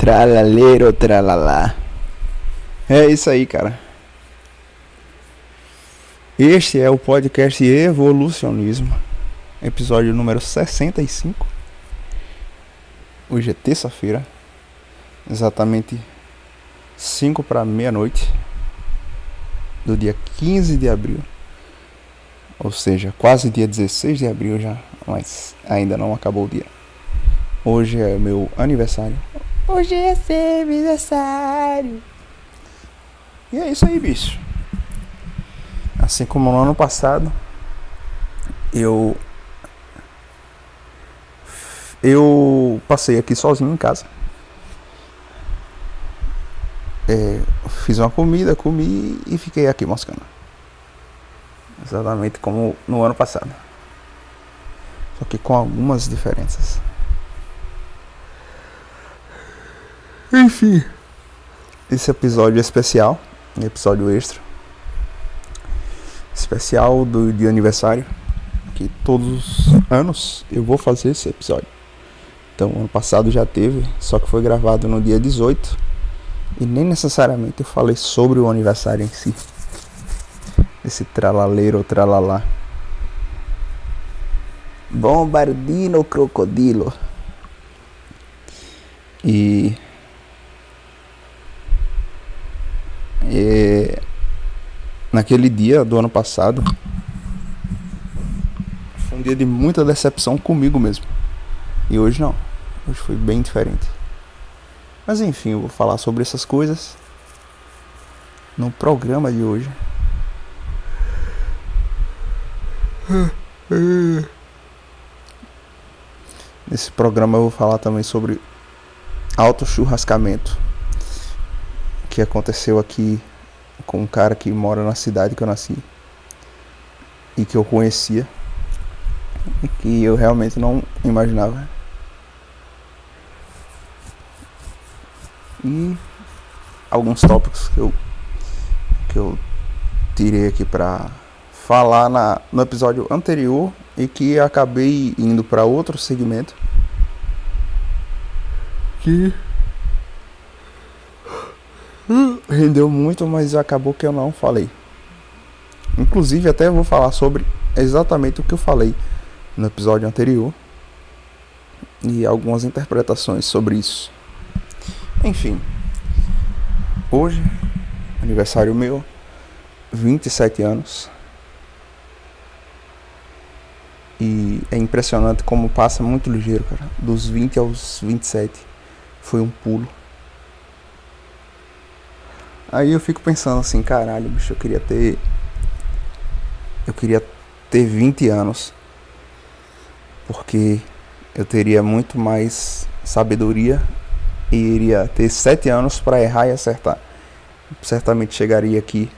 Tralaleiro, tralalá. É isso aí, cara. Este é o podcast Evolucionismo, episódio número 65. Hoje é terça-feira, exatamente 5 para meia-noite do dia 15 de abril. Ou seja, quase dia 16 de abril já, mas ainda não acabou o dia. Hoje é meu aniversário. Hoje é seu aniversário. E é isso aí, bicho. Assim como no ano passado, eu passei aqui sozinho em casa. Fiz uma comida, comi e fiquei aqui moscando. Exatamente como no ano passado. Só que com algumas diferenças. Enfim, esse episódio é especial, episódio extra, especial do dia aniversário, que todos os anos eu vou fazer esse episódio. Então, ano passado já teve, só que foi gravado no dia 18 e nem necessariamente eu falei sobre o aniversário em si, esse tralaleiro ou tralalá. Bombardino crocodilo. E naquele dia do ano passado foi um dia de muita decepção comigo mesmo. E hoje não. Hoje foi bem diferente. Mas enfim, eu vou falar sobre essas coisas no programa de hoje. Nesse programa eu vou falar também sobre autochurrascamento, que aconteceu aqui com um cara que mora na cidade que eu nasci e que eu conhecia e que eu realmente não imaginava. E alguns tópicos que eu tirei aqui pra falar no episódio anterior e que acabei indo para outro segmento que rendeu muito, mas acabou que eu não falei. Inclusive até vou falar sobre exatamente o que eu falei no episódio anterior e algumas interpretações sobre isso. Enfim, hoje, aniversário meu, 27 anos. E é impressionante como passa muito ligeiro, cara. Dos 20 aos 27 foi um pulo. Aí eu fico pensando assim, caralho, bicho, eu queria ter 20 anos. Porque eu teria muito mais sabedoria e iria ter 7 anos para errar e acertar. Certamente chegaria aqui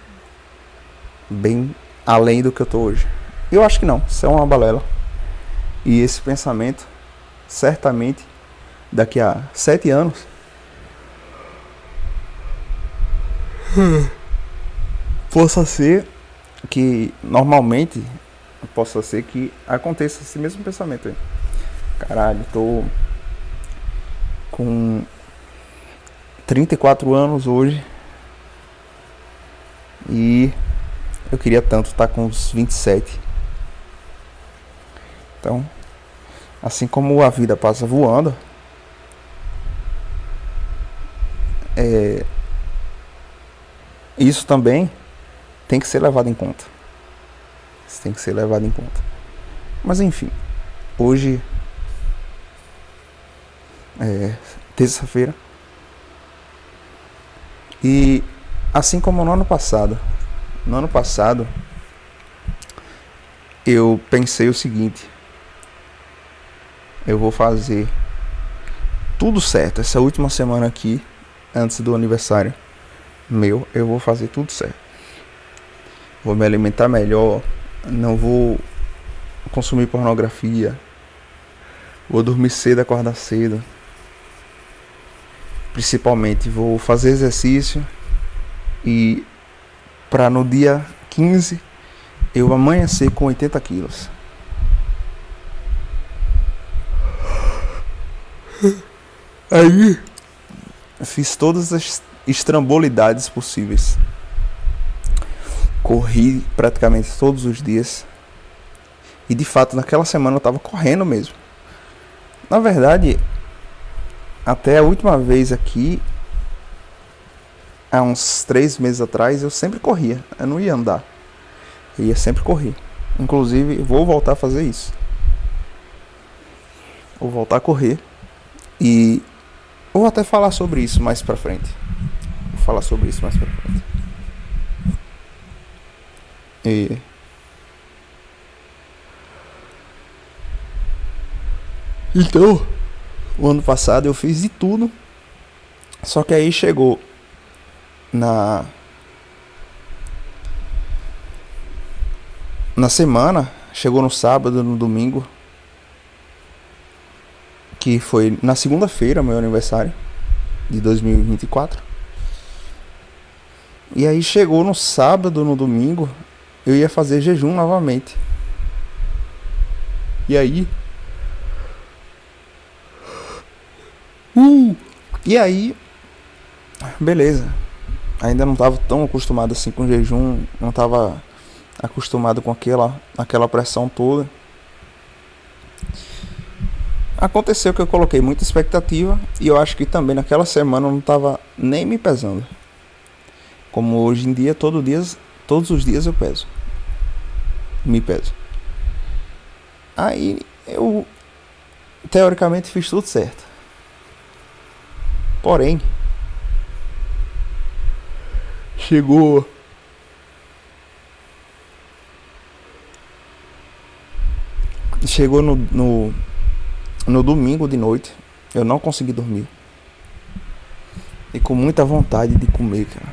bem além do que eu tô hoje. Eu acho que não, isso é uma balela. E esse pensamento, certamente, daqui a 7 anos, possa ser que, normalmente, possa ser que aconteça esse mesmo pensamento aí. Caralho, tô com 34 anos hoje e eu queria tanto estar com uns 27. Então, assim como a vida passa voando, isso também tem que ser levado em conta. Isso tem que ser levado em conta. Mas enfim, hoje é terça-feira. E assim como no ano passado eu pensei o seguinte: eu vou fazer tudo certo. Essa última semana aqui, antes do aniversário meu, eu vou fazer tudo certo. Vou me alimentar melhor, não vou consumir pornografia, vou dormir cedo, acordar cedo. Principalmente vou fazer exercício e para no dia 15 eu amanhecer com 80 quilos. Aí Fiz todas as estrambolidades possíveis. Corri praticamente todos os dias. E de fato naquela semana eu tava correndo mesmo. Na verdade, até a última vez aqui, há uns 3 meses atrás, eu sempre corria. Eu não ia andar. Eu ia sempre correr. Inclusive, vou voltar a fazer isso. Vou voltar a correr. E vou até falar sobre isso mais pra frente. E então, o ano passado eu fiz de tudo. Só que aí chegou na semana, chegou no sábado, no domingo, que foi na segunda-feira, meu aniversário de 2024. E aí chegou no sábado, no domingo, eu ia fazer jejum novamente. E aí E aí, beleza. Ainda não estava tão acostumado assim com jejum, não estava acostumado com aquela pressão toda. Aconteceu que eu coloquei muita expectativa e eu acho que também naquela semana eu não estava nem me pesando. Como hoje em dia, todos os dias eu peso. Me peso. Aí eu teoricamente fiz tudo certo. Porém, chegou no domingo de noite, eu não consegui dormir. E com muita vontade de comer, cara.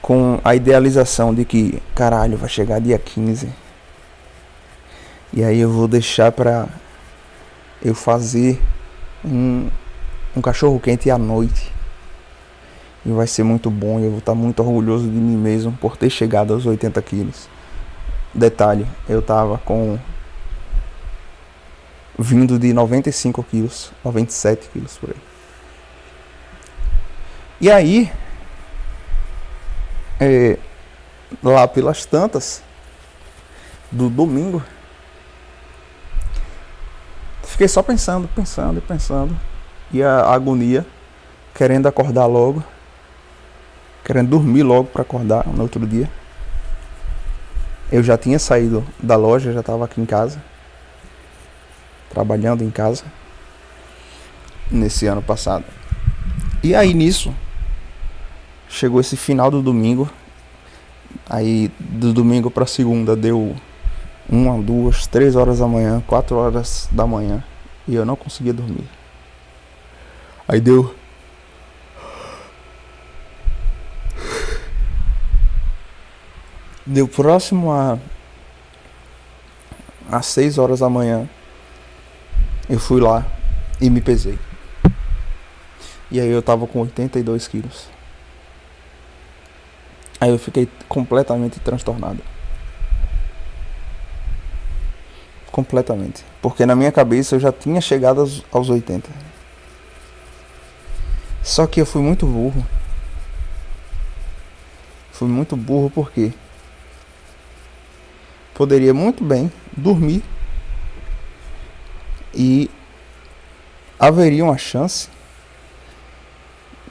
Com a idealização de que, caralho, vai chegar dia 15. E aí eu vou deixar pra eu fazer um cachorro quente à noite. E vai ser muito bom. E eu vou estar muito orgulhoso de mim mesmo por ter chegado aos 80 quilos. Detalhe, eu tava vindo de 95 quilos, 97 quilos por aí. E aí, lá pelas tantas do domingo, fiquei só pensando. E a agonia, querendo acordar logo, querendo dormir logo para acordar no outro dia. Eu já tinha saído da loja, já estava aqui em casa, trabalhando em casa, nesse ano passado. E aí nisso, chegou esse final do domingo. Aí do domingo para segunda deu 1, 2, 3 horas da manhã, 4 horas da manhã. E eu não conseguia dormir. Aí deu próximo às 6 horas da manhã. Eu fui lá e me pesei. E aí eu tava com 82 quilos. Aí eu fiquei completamente transtornado. Completamente. Porque na minha cabeça eu já tinha chegado aos 80. Só que eu fui muito burro. Porque poderia muito bem dormir e haveria uma chance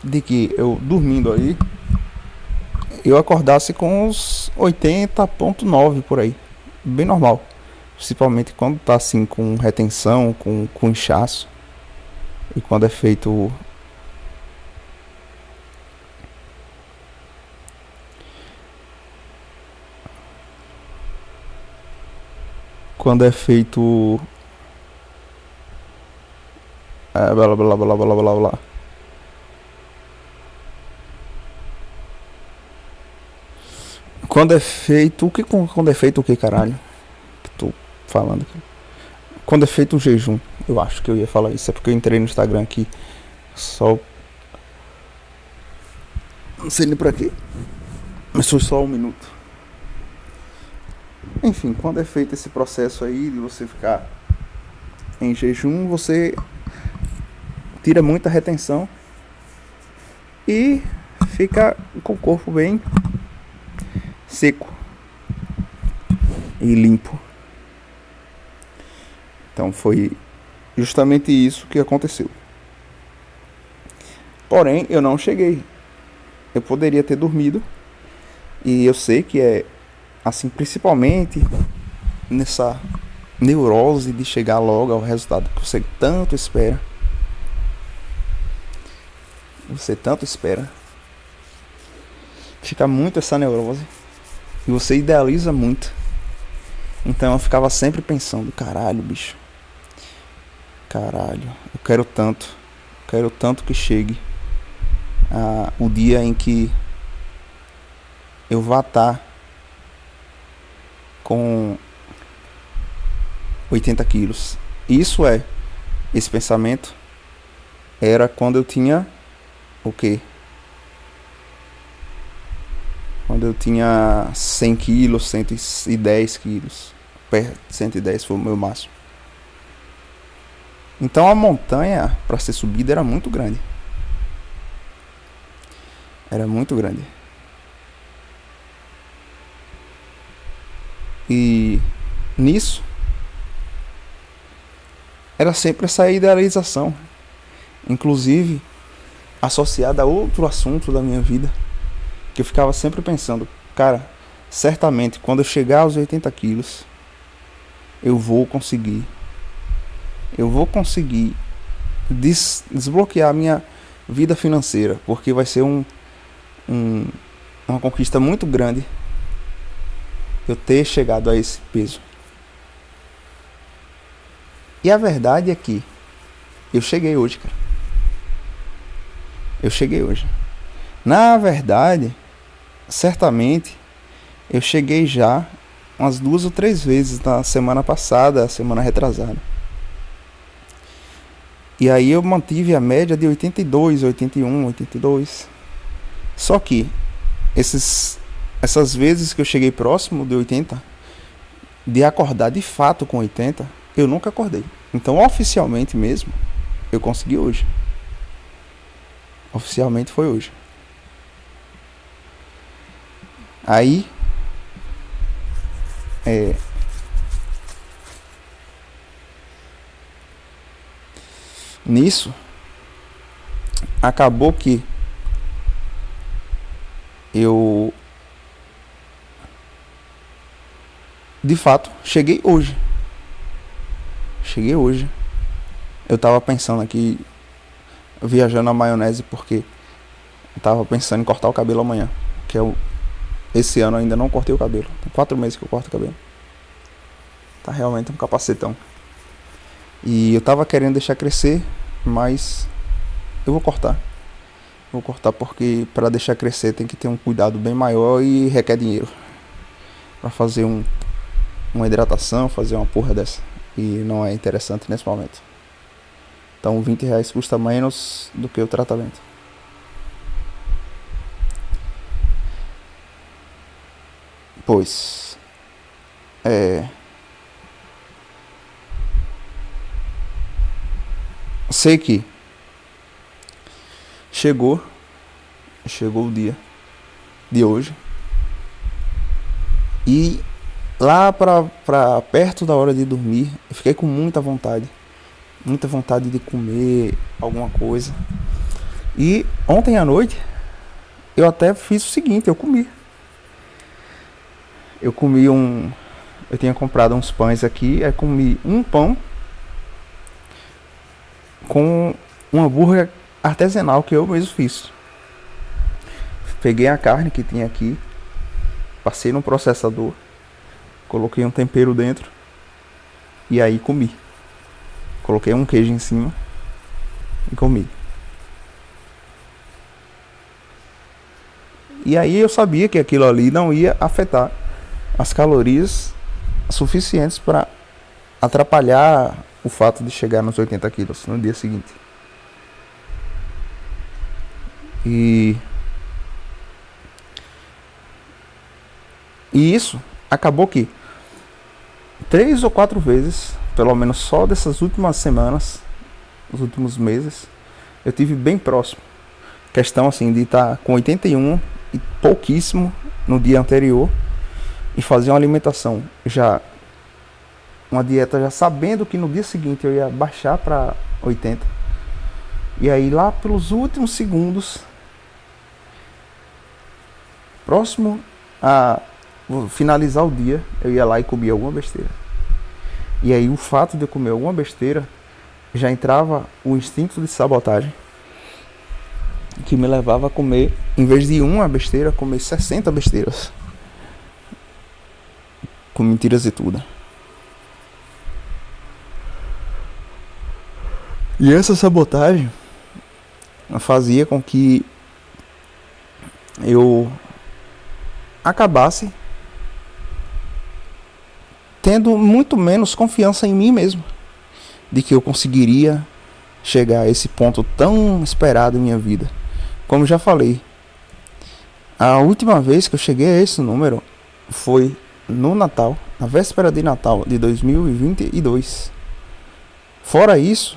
de que eu dormindo aí eu acordasse com uns 80,9 por aí. Bem normal. Principalmente quando tá assim com retenção, com inchaço. E quando é feito blá blá blá blá blá blá blá. Quando é feito o que, caralho? Que tô falando aqui. Quando é feito um jejum, eu acho que eu ia falar isso. É porque eu entrei no Instagram aqui. Só. Não sei nem pra quê. Mas foi só 1 minuto. Enfim, quando é feito esse processo aí de você ficar em jejum, você tira muita retenção e fica com o corpo bem seco e limpo. Então foi justamente isso que aconteceu. Porém, eu não cheguei. Eu poderia ter dormido. E eu sei que é assim, principalmente nessa neurose de chegar logo ao resultado que você tanto espera. Fica muito essa neurose. E você idealiza muito. Então eu ficava sempre pensando, caralho, bicho. Caralho, eu quero tanto que chegue o dia em que eu vá estar com 80 quilos. Esse pensamento era quando eu tinha o quê? Quando eu tinha 100 quilos, 110 quilos. 110 foi o meu máximo. Então a montanha para ser subida era muito grande. Era muito grande. E nisso era sempre essa idealização, inclusive associada a outro assunto da minha vida, que eu ficava sempre pensando, cara, certamente quando eu chegar aos 80 quilos eu vou conseguir desbloquear a minha vida financeira, porque vai ser uma conquista muito grande eu ter chegado a esse peso. E a verdade é que eu cheguei hoje, cara. Eu cheguei hoje. Na verdade, certamente, eu cheguei já umas 2 ou 3 vezes na semana passada, semana retrasada. E aí eu mantive a média de 82, 81, 82. Só que essas vezes que eu cheguei próximo de 80, de acordar de fato com 80, eu nunca acordei. Então, oficialmente mesmo, eu consegui hoje. Oficialmente foi hoje. Aí, nisso, acabou que eu de fato cheguei hoje. Eu tava pensando aqui, viajando na maionese, porque eu tava pensando em cortar o cabelo amanhã, que esse ano eu ainda não cortei o cabelo. Tem 4 meses que eu corto o cabelo. Tá realmente um capacetão. E eu tava querendo deixar crescer, mas eu vou cortar. Vou cortar porque para deixar crescer tem que ter um cuidado bem maior e requer dinheiro. Pra fazer uma hidratação, fazer uma porra dessa. E não é interessante nesse momento. Então R$20 custa menos do que o tratamento. Pois sei que chegou o dia de hoje. E lá pra perto da hora de dormir, eu fiquei com muita vontade de comer alguma coisa. E ontem à noite eu até fiz o seguinte, eu comi eu tinha comprado uns pães aqui, aí comi um pão com um hambúrguer artesanal que eu mesmo fiz. Peguei a carne que tinha aqui, passei no processador, coloquei um tempero dentro e aí comi. Coloquei um queijo em cima e comi. E aí eu sabia que aquilo ali não ia afetar as calorias suficientes para atrapalhar o fato de chegar nos 80 quilos no dia seguinte. E isso acabou que 3 ou 4 vezes, pelo menos só dessas últimas semanas, os últimos meses, eu tive bem próximo. questão assim de estar com 81 e pouquíssimo no dia anterior e fazer uma alimentação já, uma dieta já sabendo que no dia seguinte eu ia baixar para 80. E aí lá pelos últimos segundos, próximo a finalizar o dia, eu ia lá e comia alguma besteira. E aí o fato de eu comer alguma besteira já entrava o instinto de sabotagem que me levava a comer, em vez de uma besteira, comer 60 besteiras. Com mentiras e tudo. E essa sabotagem fazia com que eu acabasse tendo muito menos confiança em mim mesmo, de que eu conseguiria chegar a esse ponto tão esperado em minha vida. Como já falei, a última vez que eu cheguei a esse número foi no Natal, na véspera de Natal de 2022. Fora isso,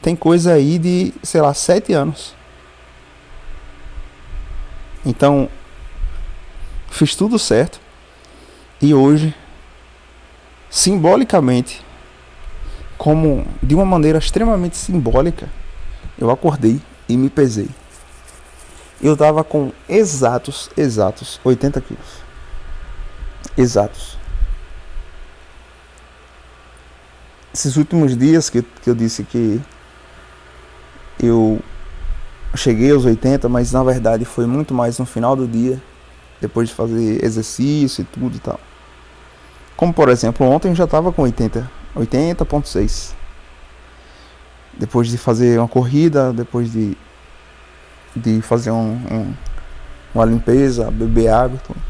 tem coisa aí de, sei lá, 7 anos. Então, fiz tudo certo. E hoje, simbolicamente, como de uma maneira extremamente simbólica, eu acordei e me pesei. Eu tava com exatos 80 quilos. Exatos. Esses últimos dias que eu disse que eu cheguei aos 80, mas na verdade foi muito mais no final do dia, depois de fazer exercício e tudo e tal. Como por exemplo, ontem eu já tava com 80.6. Depois de fazer uma corrida, depois de fazer uma limpeza, beber água, tudo.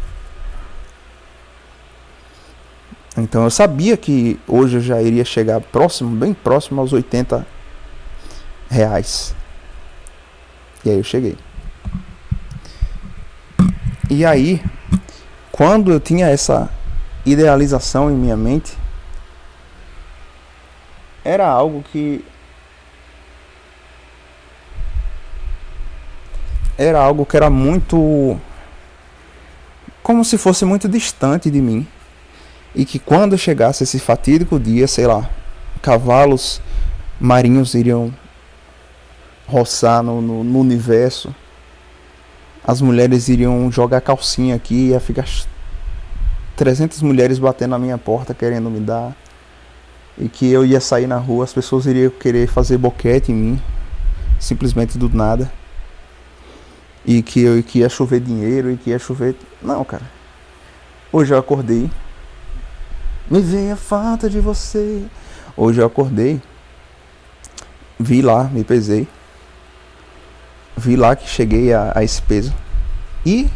Então eu sabia que hoje eu já iria chegar bem próximo aos 80 reais. E aí eu cheguei. E aí, quando eu tinha essa idealização em minha mente, era algo que era muito, como se fosse muito distante de mim. E que quando chegasse esse fatídico dia, sei lá, cavalos marinhos iriam roçar no universo, as mulheres iriam jogar calcinha aqui, ia ficar 300 mulheres batendo na minha porta querendo me dar, e que eu ia sair na rua, as pessoas iriam querer fazer boquete em mim, simplesmente do nada, e que ia chover dinheiro, e que ia chover... Não, cara. Hoje eu acordei, me veio a falta de você. Hoje eu acordei, vi lá, me pesei, vi lá que cheguei a esse peso e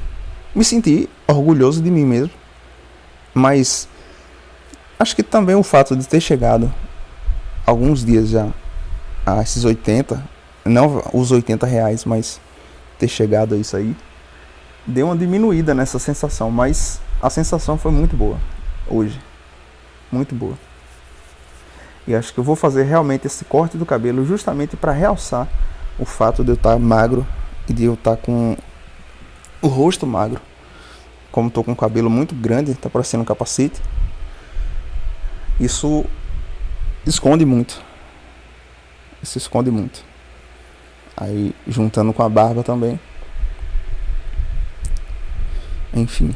me senti orgulhoso de mim mesmo. Mas acho que também o fato de ter chegado alguns dias já a esses 80, não os 80 reais, mas ter chegado a isso aí, deu uma diminuída nessa sensação. Mas a sensação foi muito boa hoje, muito boa. E acho que eu vou fazer realmente esse corte do cabelo justamente para realçar o fato de eu estar magro e de eu estar com o rosto magro. Como estou com o cabelo muito grande, está parecendo um capacete, isso esconde muito. Isso esconde muito. Aí juntando com a barba também. Enfim.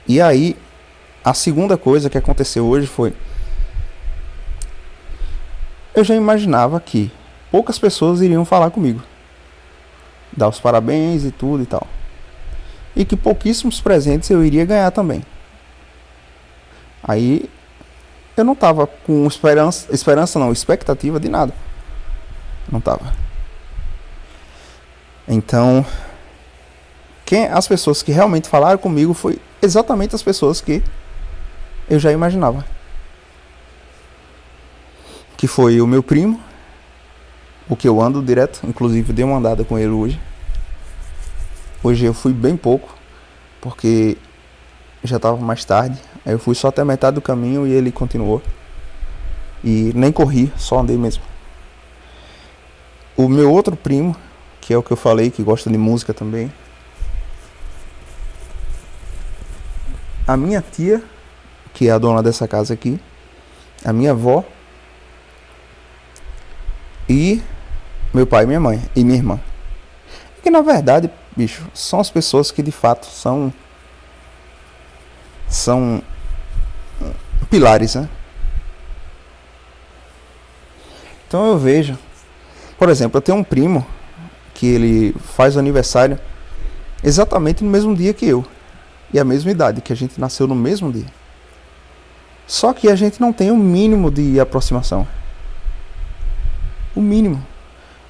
E aí, a segunda coisa que aconteceu hoje foi... Eu já imaginava que poucas pessoas iriam falar comigo, dar os parabéns e tudo e tal. E que pouquíssimos presentes eu iria ganhar também. Aí, eu não tava com expectativa de nada. Não tava. Então, as pessoas que realmente falaram comigo foi exatamente as pessoas que eu já imaginava. Que foi o meu primo, o que eu ando direto, inclusive dei uma andada com ele hoje. Hoje eu fui bem pouco, porque já estava mais tarde. Aí eu fui só até metade do caminho e ele continuou. E nem corri, só andei mesmo. O meu outro primo, que é o que eu falei, que gosta de música também. A minha tia, que é a dona dessa casa aqui. A minha avó. E meu pai e minha mãe. E minha irmã. Que na verdade, bicho, são as pessoas que de fato são pilares, né? Então eu vejo, por exemplo, eu tenho um primo que ele faz o aniversário exatamente no mesmo dia que eu. E a mesma idade, que a gente nasceu no mesmo dia. Só que a gente não tem o mínimo de aproximação. O mínimo.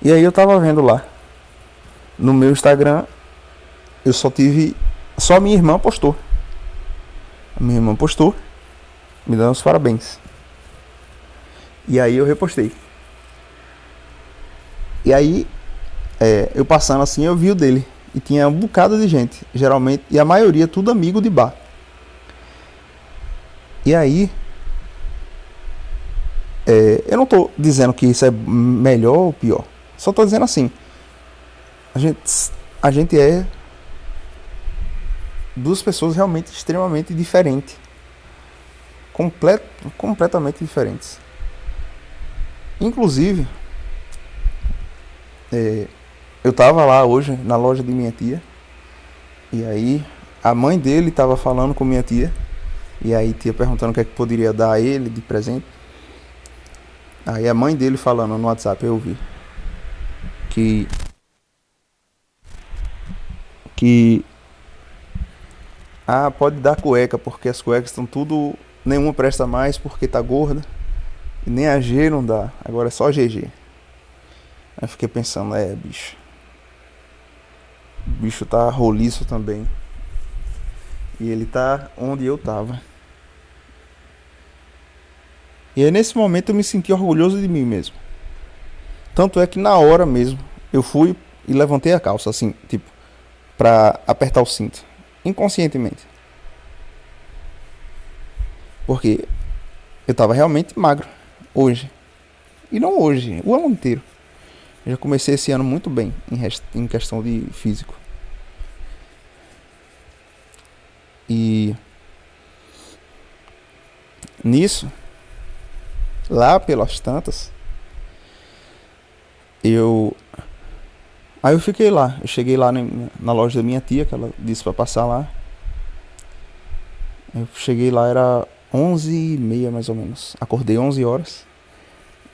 E aí eu tava vendo lá. No meu Instagram, eu só tive. Só minha irmã postou. A minha irmã postou, me dando os parabéns. E aí eu repostei. E aí, eu passando assim, eu vi o dele. E tinha um bocado de gente, geralmente, e a maioria tudo amigo de bar. E aí, eu não tô dizendo que isso é melhor ou pior. Só tô dizendo assim, a gente é duas pessoas realmente extremamente diferentes. Completamente diferentes. Inclusive, eu tava lá hoje na loja de minha tia. E aí a mãe dele tava falando com minha tia. E aí tia perguntando o que é que poderia dar a ele de presente. Aí a mãe dele falando no WhatsApp, eu vi que que pode dar cueca, porque as cuecas estão tudo, nenhuma presta mais porque tá gorda. E nem a G não dá, agora é só GG. Aí eu fiquei pensando, bicho. O bicho tá roliço também. E ele tá onde eu tava. E aí nesse momento eu me senti orgulhoso de mim mesmo. Tanto é que na hora mesmo eu fui e levantei a calça, assim, tipo, pra apertar o cinto. Inconscientemente. Porque eu tava realmente magro. Hoje. E não hoje, o ano inteiro. Eu já comecei esse ano muito bem em questão de físico. E nisso, lá pelas tantas, Aí eu fiquei lá. Eu cheguei lá na loja da minha tia, que ela disse pra passar lá. Eu cheguei lá, era 11h30 mais ou menos. Acordei 11 horas.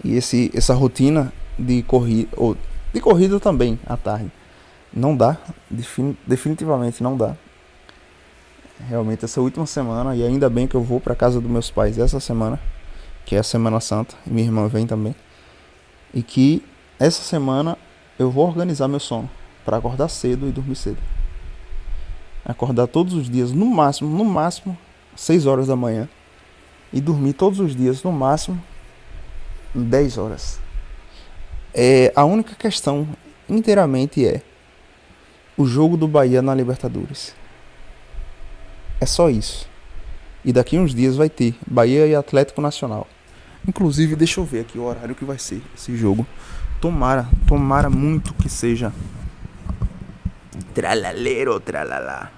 E essa rotina de corrida, ou de corrida também, à tarde, não dá. Definitivamente não dá. Realmente essa última semana, e ainda bem que eu vou pra casa dos meus pais essa semana, que é a Semana Santa, e minha irmã vem também. E que essa semana eu vou organizar meu sono para acordar cedo e dormir cedo. Acordar todos os dias, no máximo, 6 horas da manhã. E dormir todos os dias, no máximo, 10 horas. A única questão, inteiramente, é o jogo do Bahia na Libertadores. É só isso. E daqui uns dias vai ter Bahia e Atlético Nacional. Inclusive, deixa eu ver aqui o horário que vai ser esse jogo. Tomara muito que seja tralaleiro, tralalá.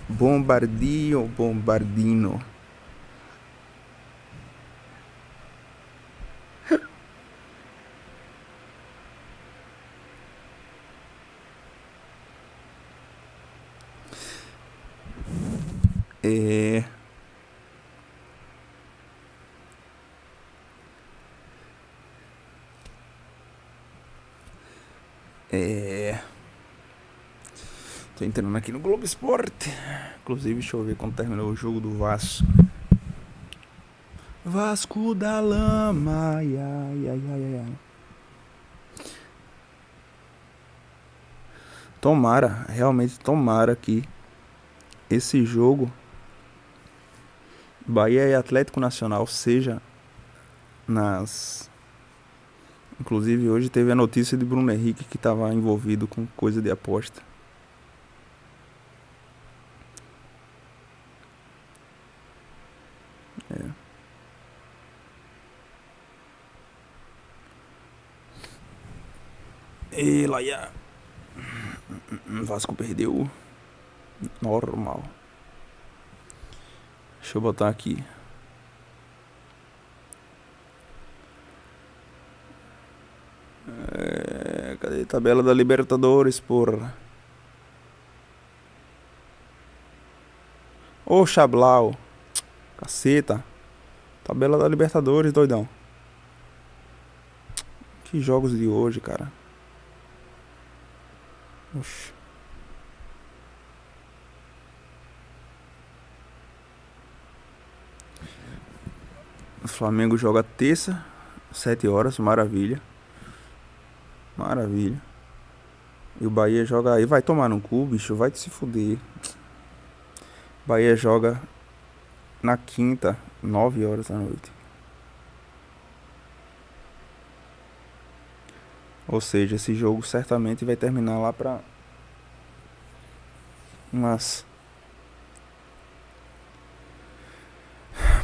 Bombardino. Tô entrando aqui no Globo Esporte. Inclusive, deixa eu ver quando terminou o jogo do Vasco. Vasco da Lama. Ai. Realmente tomara que esse jogo Bahia e Atlético Nacional seja nas... Inclusive hoje teve a notícia de Bruno Henrique que estava envolvido com coisa de aposta. E Laia. Vasco perdeu. Normal. Deixa eu botar aqui. Cadê a tabela da Libertadores, porra? Ô, Chablau. Caceta. Tabela da Libertadores, doidão. Que jogos de hoje, cara. Oxi. O Flamengo joga terça, 7 horas, maravilha. Maravilha. E o Bahia joga aí, vai tomar no cu, bicho, vai te se fuder. Bahia joga na quinta, 9 horas da noite. Ou seja, esse jogo certamente vai terminar lá pra umas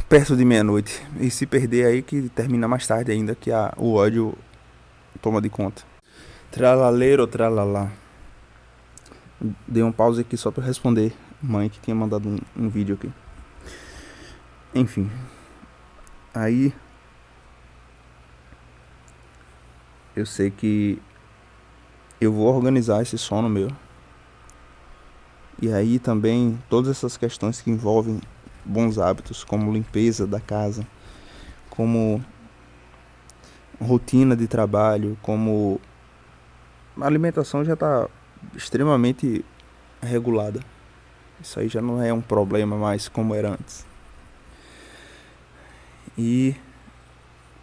perto de meia-noite. E se perder aí que termina mais tarde ainda, que o ódio toma de conta. Tralaleiro, tralalá. Dei um pause aqui só pra responder mãe que tinha mandado um vídeo aqui. Enfim. Aí eu sei que eu vou organizar esse sono meu. E aí também todas essas questões que envolvem bons hábitos, como limpeza da casa, como rotina de trabalho, como a alimentação já está extremamente regulada. Isso aí já não é um problema mais como era antes. E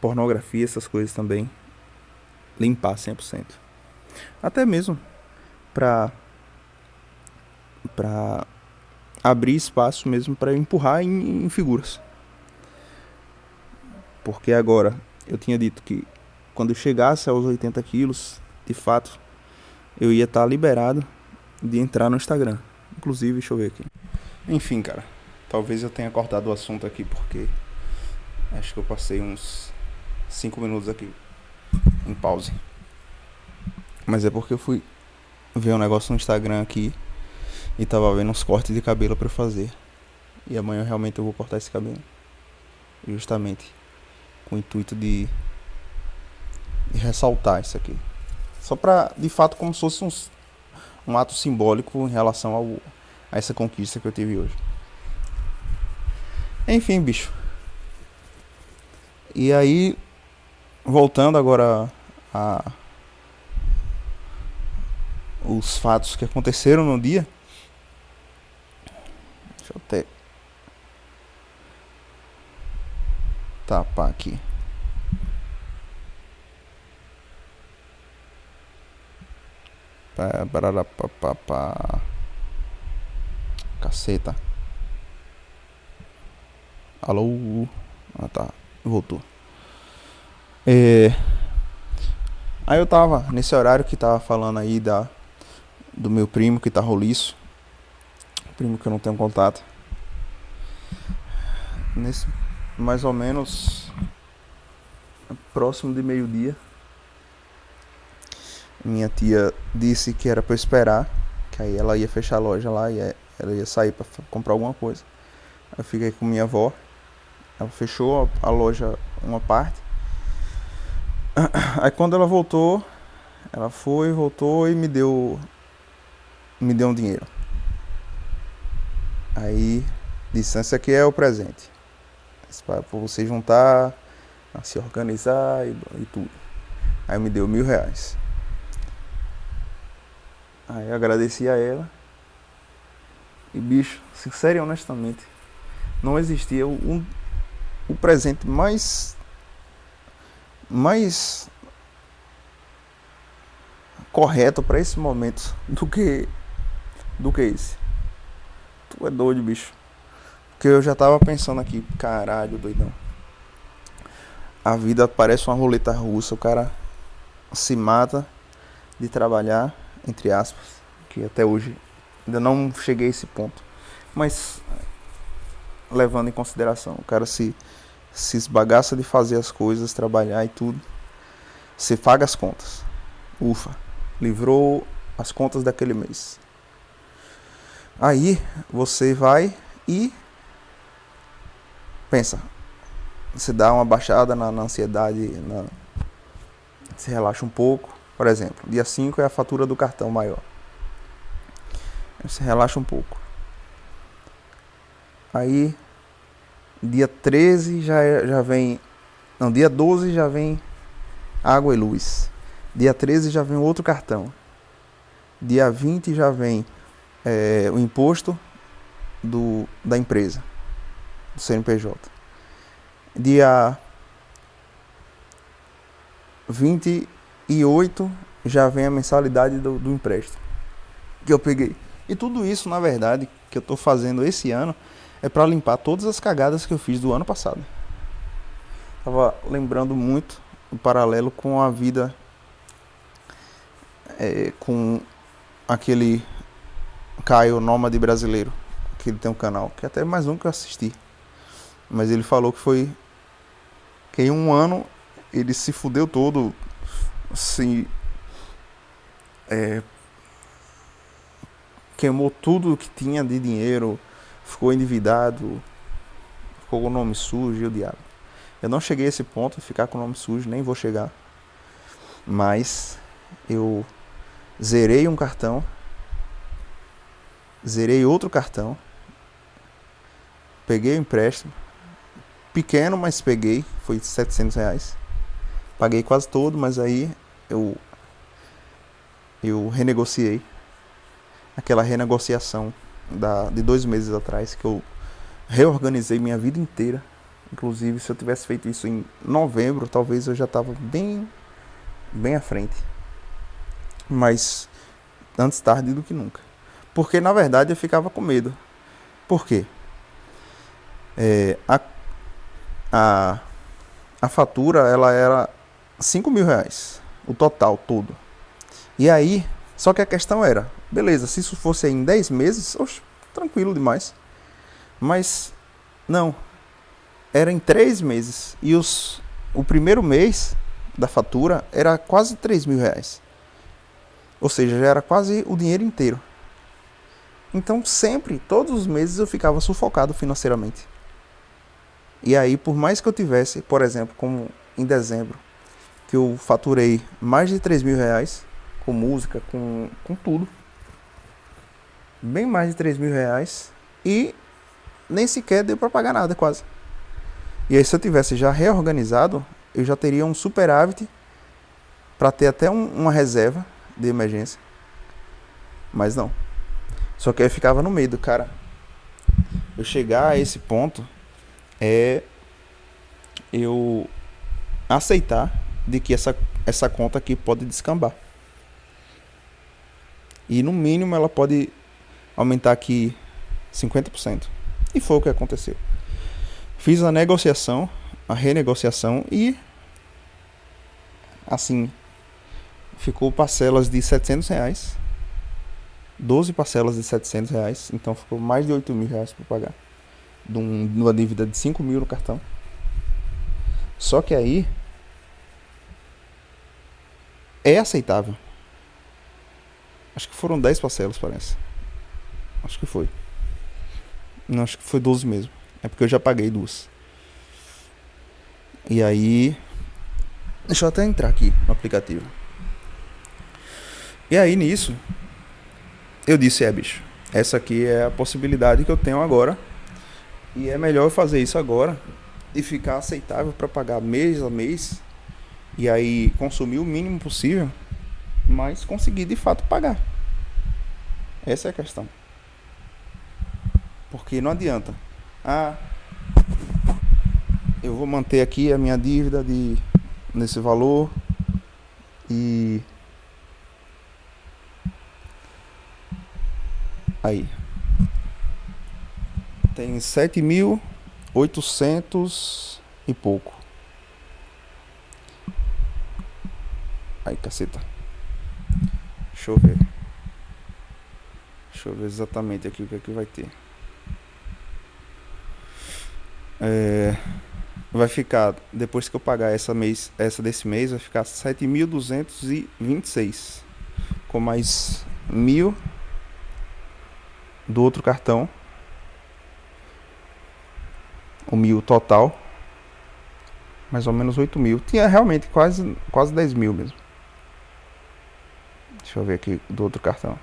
pornografia, essas coisas também, limpar 100%. Até mesmo para abrir espaço mesmo para empurrar em figuras. Porque agora, eu tinha dito que quando eu chegasse aos 80 quilos, de fato, eu ia estar liberado de entrar no Instagram. Inclusive, deixa eu ver aqui. Enfim, cara, talvez eu tenha cortado o assunto aqui porque acho que eu passei uns 5 minutos aqui em pause. Mas é porque eu fui ver um negócio no Instagram aqui e tava vendo uns cortes de cabelo pra fazer. E amanhã realmente eu vou cortar esse cabelo. Justamente com o intuito de ressaltar isso aqui. Só pra, de fato, como se fosse um ato simbólico em relação a essa conquista que eu tive hoje. Enfim, bicho. E aí, voltando agora a os fatos que aconteceram no dia. Deixa eu até tapar aqui. Caceta. Alô. Ah, tá. Voltou. Aí eu tava nesse horário que tava falando aí do meu primo que tá roliço. Primo que eu não tenho contato. Nesse mais ou menos próximo de meio-dia, minha tia disse que era pra eu esperar, que aí ela ia fechar a loja lá e ela ia sair pra comprar alguma coisa. Eu fiquei com minha avó. Ela fechou a loja uma parte. Aí quando ela voltou, ela voltou e me deu um dinheiro. Aí disse, esse aqui é o presente. Pra você juntar, se organizar e tudo. Aí me deu R$1.000. Aí eu agradeci a ela. E bicho, sincero e honestamente, não existia o presente mais correto para esse momento do que esse. Tu é doido, bicho. Porque eu já tava pensando aqui, caralho, doidão. A vida parece uma roleta russa, o cara se mata de trabalhar, entre aspas, que até hoje ainda não cheguei a esse ponto. Mas levando em consideração, o cara se esbagaça de fazer as coisas, trabalhar e tudo. Você paga as contas. Ufa. livrou as contas daquele mês. Aí você vai e pensa, você dá uma baixada na ansiedade, se relaxa um pouco. Por exemplo, dia 5 é a fatura do cartão maior. Você relaxa um pouco. Aí dia 13 já vem. Não, dia 12 já vem água e luz. Dia 13 já vem outro cartão. Dia 20 já vem o imposto da empresa, do CNPJ. Dia 28 já vem a mensalidade do empréstimo que eu peguei. E tudo isso, na verdade, que eu estou fazendo esse ano é para limpar todas as cagadas que eu fiz do ano passado. Tava lembrando muito o paralelo com a vida com aquele Caio Nômade brasileiro, que ele tem um canal, que até mais um que eu assisti. Mas ele falou que em um ano ele se fudeu todo, queimou tudo que tinha de dinheiro, ficou endividado, ficou com o nome sujo e o diabo. Eu não cheguei a esse ponto de ficar com o nome sujo, nem vou chegar. Mas eu zerei um cartão, zerei outro cartão, peguei o empréstimo, pequeno, mas peguei, foi R$700. Paguei quase todo, mas aí eu renegociei. Aquela renegociação de 2 meses atrás, que eu reorganizei minha vida inteira. Inclusive, se eu tivesse feito isso em novembro, talvez eu já estava bem à frente. Mas antes tarde do que nunca. Porque, na verdade, eu ficava com medo. Por quê? A fatura, ela era R$5.000, o total todo. E aí, só que a questão era, beleza, se isso fosse em 10 meses, oxe, tranquilo demais. Mas, não, era em 3 meses. E o primeiro mês da fatura era quase R$3.000. Ou seja, já era quase o dinheiro inteiro. Então, sempre, todos os meses, eu ficava sufocado financeiramente. E aí, por mais que eu tivesse, por exemplo, como em dezembro, que eu faturei mais de R$3.000, com música, com tudo. Bem mais de R$3.000. E nem sequer deu para pagar nada, quase. E aí, se eu tivesse já reorganizado, eu já teria um superávit para ter até uma reserva de emergência. Mas não. Só que aí eu ficava no medo, cara. Eu chegar a esse ponto é eu aceitar de que essa conta aqui pode descambar. E no mínimo ela pode aumentar aqui 50%. E foi o que aconteceu. Fiz a negociação, a renegociação e assim ficou parcelas de R$700. 12 parcelas de R$700. Então ficou mais de R$8.000 para pagar. De uma dívida de R$5.000 no cartão. Só que aí é aceitável. Acho que foram 10 parcelas, parece. Acho que foi. Não, acho que foi 12 mesmo. É porque eu já paguei 2. E aí, deixa eu até entrar aqui no aplicativo. E aí nisso eu disse, bicho, essa aqui é a possibilidade que eu tenho agora. E é melhor eu fazer isso agora e ficar aceitável para pagar mês a mês. E aí consumir o mínimo possível, mas conseguir de fato pagar. Essa é a questão. Porque não adianta. Eu vou manter aqui a minha dívida nesse valor e aí tem 7.800 e pouco. Aí, caceta. Deixa eu ver exatamente aqui o que é que vai ter. Vai ficar, depois que eu pagar essa desse mês, vai ficar 7.226. com mais 1.000 do outro cartão, o 1.000 total, mais ou menos 8.000. Tinha realmente quase 10.000 mesmo. Deixa eu ver aqui do outro cartão.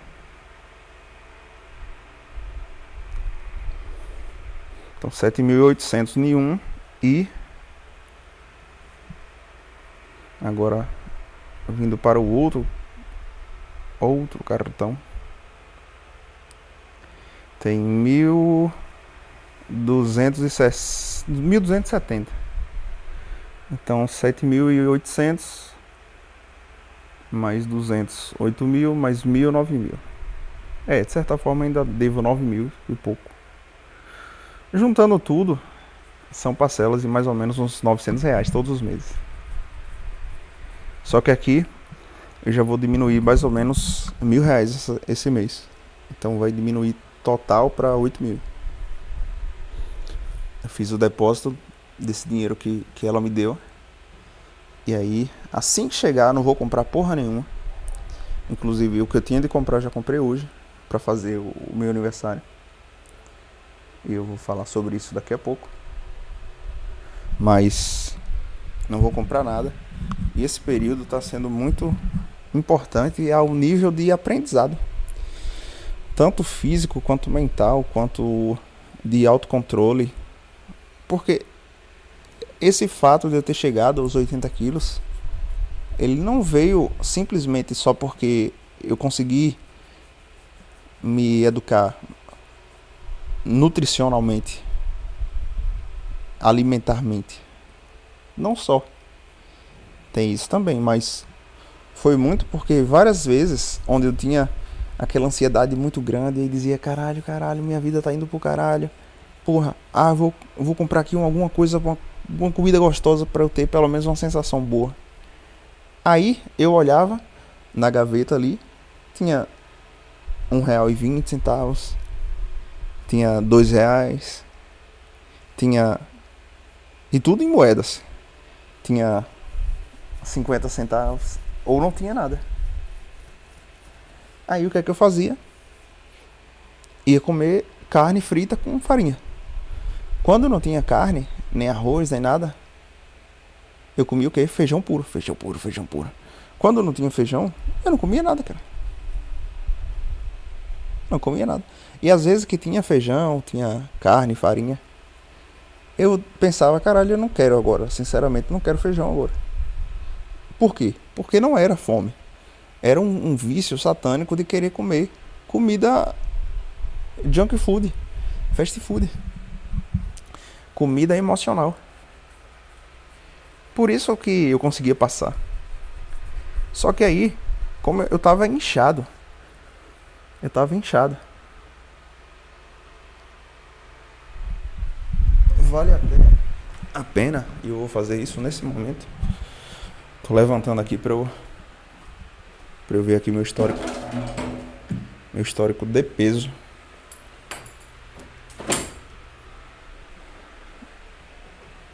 Então 7.800 em um. E agora vindo para o outro cartão, tem 1.270. Então 7.800 mais 200, 8.000 mais 1.000, 9.000. De certa forma ainda devo 9.000 e pouco. Juntando tudo, são parcelas de mais ou menos uns R$900 todos os meses. Só que aqui eu já vou diminuir mais ou menos R$1.000 esse mês. Então vai diminuir total para 8.000. Eu fiz o depósito desse dinheiro que ela me deu. E aí, assim que chegar, não vou comprar porra nenhuma. Inclusive, o que eu tinha de comprar, já comprei hoje, para fazer o meu aniversário. E eu vou falar sobre isso daqui a pouco. Mas não vou comprar nada. E esse período está sendo muito importante ao nível de aprendizado. Tanto físico, quanto mental, quanto de autocontrole. Porque esse fato de eu ter chegado aos 80 quilos, ele não veio simplesmente só porque eu consegui me educar nutricionalmente, alimentarmente. Não só. Tem isso também, mas foi muito porque várias vezes onde eu tinha aquela ansiedade muito grande e dizia, caralho, minha vida tá indo pro caralho. Porra, vou comprar aqui alguma coisa, uma comida gostosa para eu ter pelo menos uma sensação boa. Aí eu olhava na gaveta ali, tinha R$1,20, tinha R$2, tinha, e tudo em moedas, tinha 50 centavos, ou não tinha nada. Aí o que é que eu fazia? Ia comer carne frita com farinha. Quando não tinha carne, nem arroz, nem nada, eu comia o quê? Feijão puro. Quando não tinha feijão, eu não comia nada, cara. Não comia nada. E às vezes que tinha feijão, tinha carne, farinha, eu pensava, caralho, eu não quero agora. Sinceramente, não quero feijão agora. Por quê? Porque não era fome. Era um vício satânico de querer comer comida junk food, fast food. Comida emocional. Por isso que eu conseguia passar. Só que aí, como eu tava inchado. Vale até a pena, e eu vou fazer isso nesse momento. Tô levantando aqui pra eu ver aqui meu histórico. Meu histórico de peso.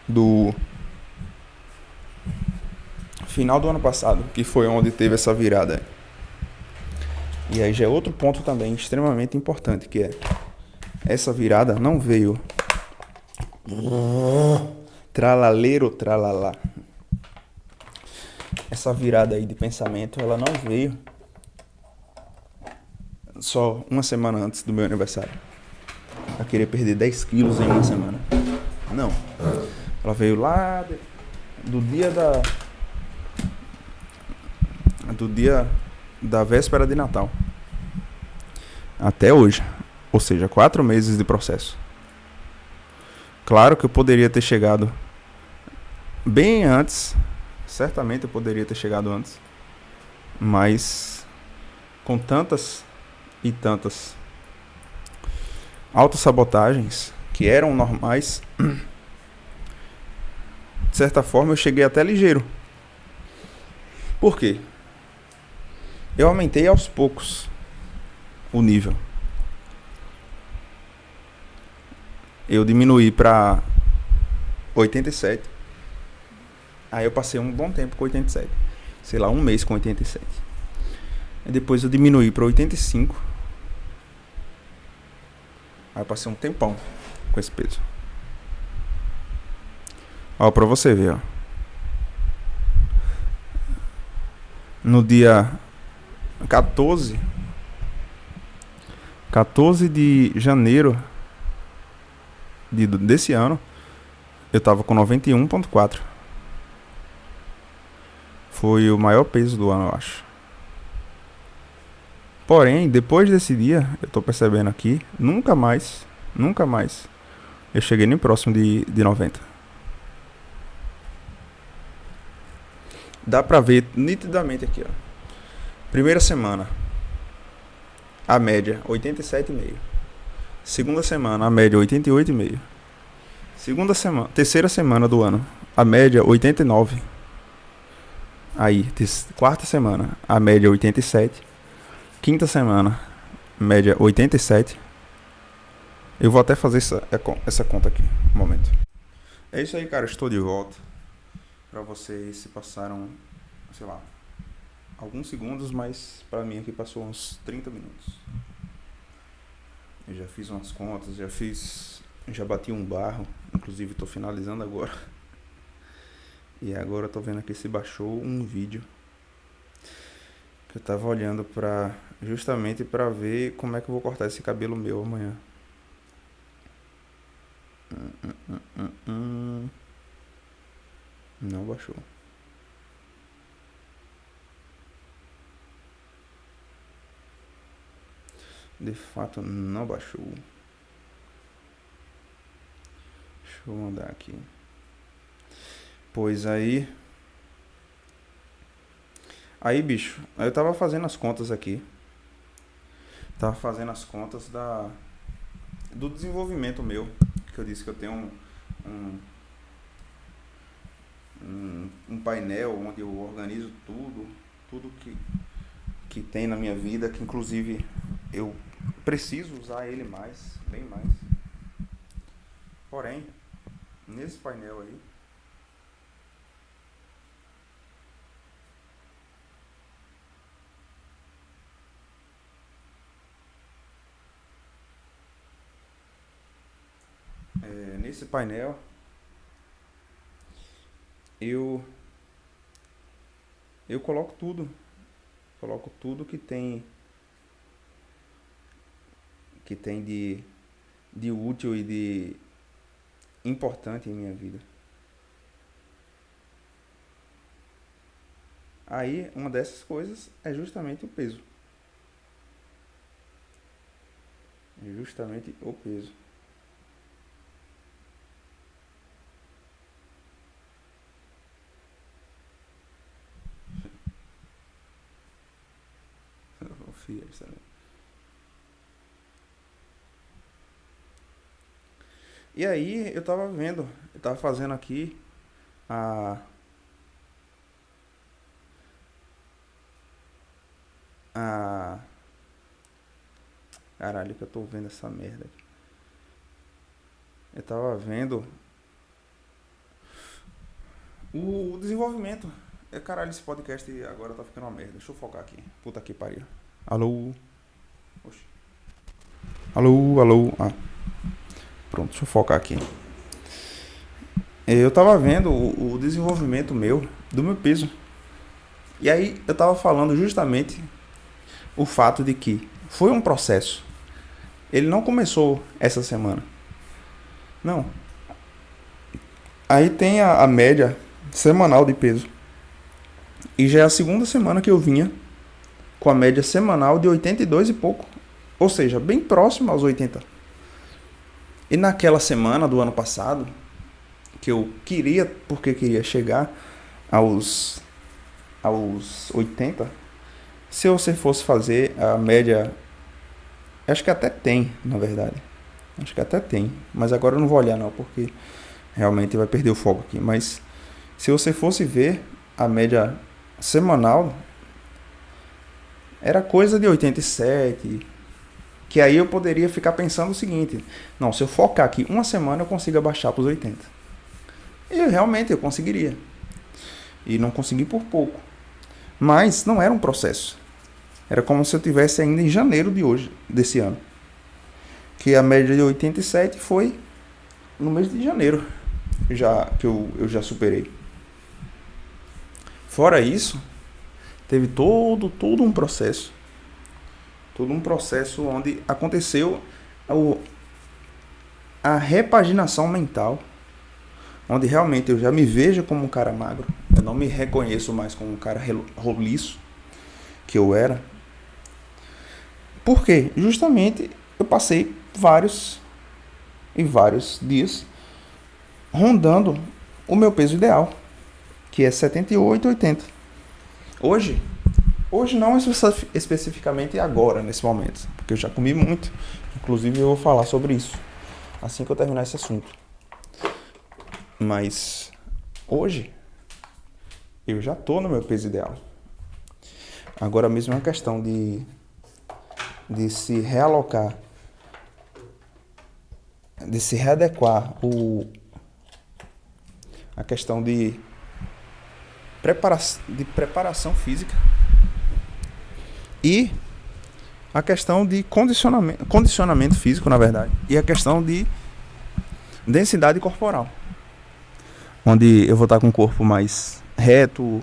Do final do ano passado, que foi onde teve essa virada. E aí já é outro ponto também extremamente importante, que é essa virada não veio tralaleiro, tralalá. Essa virada aí de pensamento, ela não veio só uma semana antes do meu aniversário. Eu queria perder 10 quilos em uma semana. Não. Ela veio lá do dia da véspera de Natal até hoje. Ou seja, 4 meses de processo. Claro que eu poderia ter chegado bem antes. Certamente eu poderia ter chegado antes. Mas com tantas e tantas autossabotagens que eram normais, de certa forma eu cheguei até ligeiro. Por quê? Eu aumentei aos poucos o nível. Eu diminuí para 87. Aí eu passei um bom tempo com 87. Sei lá, um mês com 87. E depois eu diminuí para 85. Aí eu passei um tempão com esse peso. Ó, pra você ver, ó. No dia 14 de janeiro desse ano, eu tava com 91,4. Foi o maior peso do ano, eu acho. Porém, depois desse dia, eu tô percebendo aqui, nunca mais eu cheguei nem próximo de 90. Dá pra ver nitidamente aqui, ó. Primeira semana, a média 87,5. Segunda semana, a média 88,5. Terceira semana do ano, a média 89. Aí, quarta semana, a média 87. Quinta semana, média 87. Eu vou até fazer essa conta aqui, um momento. É isso aí, cara, estou de volta. Pra vocês se passaram, sei lá, alguns segundos, mas pra mim aqui passou uns 30 minutos. Eu já fiz umas contas, já bati um barro, inclusive tô finalizando agora. E agora eu tô vendo aqui se baixou um vídeo que eu tava olhando justamente pra ver como é que eu vou cortar esse cabelo meu amanhã. Não baixou. De fato não baixou. Deixa eu mandar aqui. Pois aí, bicho, eu tava fazendo as contas aqui. Tava fazendo as contas do desenvolvimento meu. Que eu disse que eu tenho um painel onde eu organizo tudo que tem na minha vida, que inclusive eu preciso usar ele bem mais. Porém, nesse painel aí, eu coloco tudo que tem de útil e de importante em minha vida. Aí, uma dessas coisas é justamente o peso. E aí eu tava fazendo aqui a caralho, que eu tô vendo essa merda aqui. Eu tava vendo o desenvolvimento. Caralho, esse podcast agora tá ficando uma merda. Deixa eu focar aqui. Puta que pariu. Alô? Oxi. Alô? Ah. Pronto, deixa eu focar aqui. Eu tava vendo o desenvolvimento do meu peso. E aí eu tava falando justamente o fato de que foi um processo. Ele não começou essa semana. Não. Aí tem a média semanal de peso. E já é a segunda semana que eu vinha com a média semanal de 82 e pouco. Ou seja, bem próximo aos 80. E naquela semana do ano passado, que eu queria chegar aos 80, se você fosse fazer a média, acho que até tem, na verdade. Mas agora eu não vou olhar não, porque realmente vai perder o foco aqui. Mas se você fosse ver a média semanal, era coisa de 87, que aí eu poderia ficar pensando o seguinte: não, se eu focar aqui uma semana eu consigo abaixar para os 80. E realmente eu conseguiria. E não consegui por pouco. Mas não era um processo. Era como se eu tivesse ainda em janeiro de hoje, desse ano. Que a média de 87 foi no mês de janeiro, já que eu já superei. Fora isso, teve todo um processo. Todo um processo onde aconteceu a repaginação mental, onde realmente eu já me vejo como um cara magro. Eu não me reconheço mais como um cara roliço que eu era. Por quê? Justamente eu passei vários dias rondando o meu peso ideal, que é 78, 80. Hoje não especificamente agora, nesse momento, porque eu já comi muito. Inclusive eu vou falar sobre isso assim que eu terminar esse assunto. Mas hoje eu já tô no meu peso ideal. Agora mesmo é uma questão de se realocar, de se readequar a questão de preparação física e a questão de condicionamento físico, na verdade, e a questão de densidade corporal, onde eu vou estar com o corpo mais reto,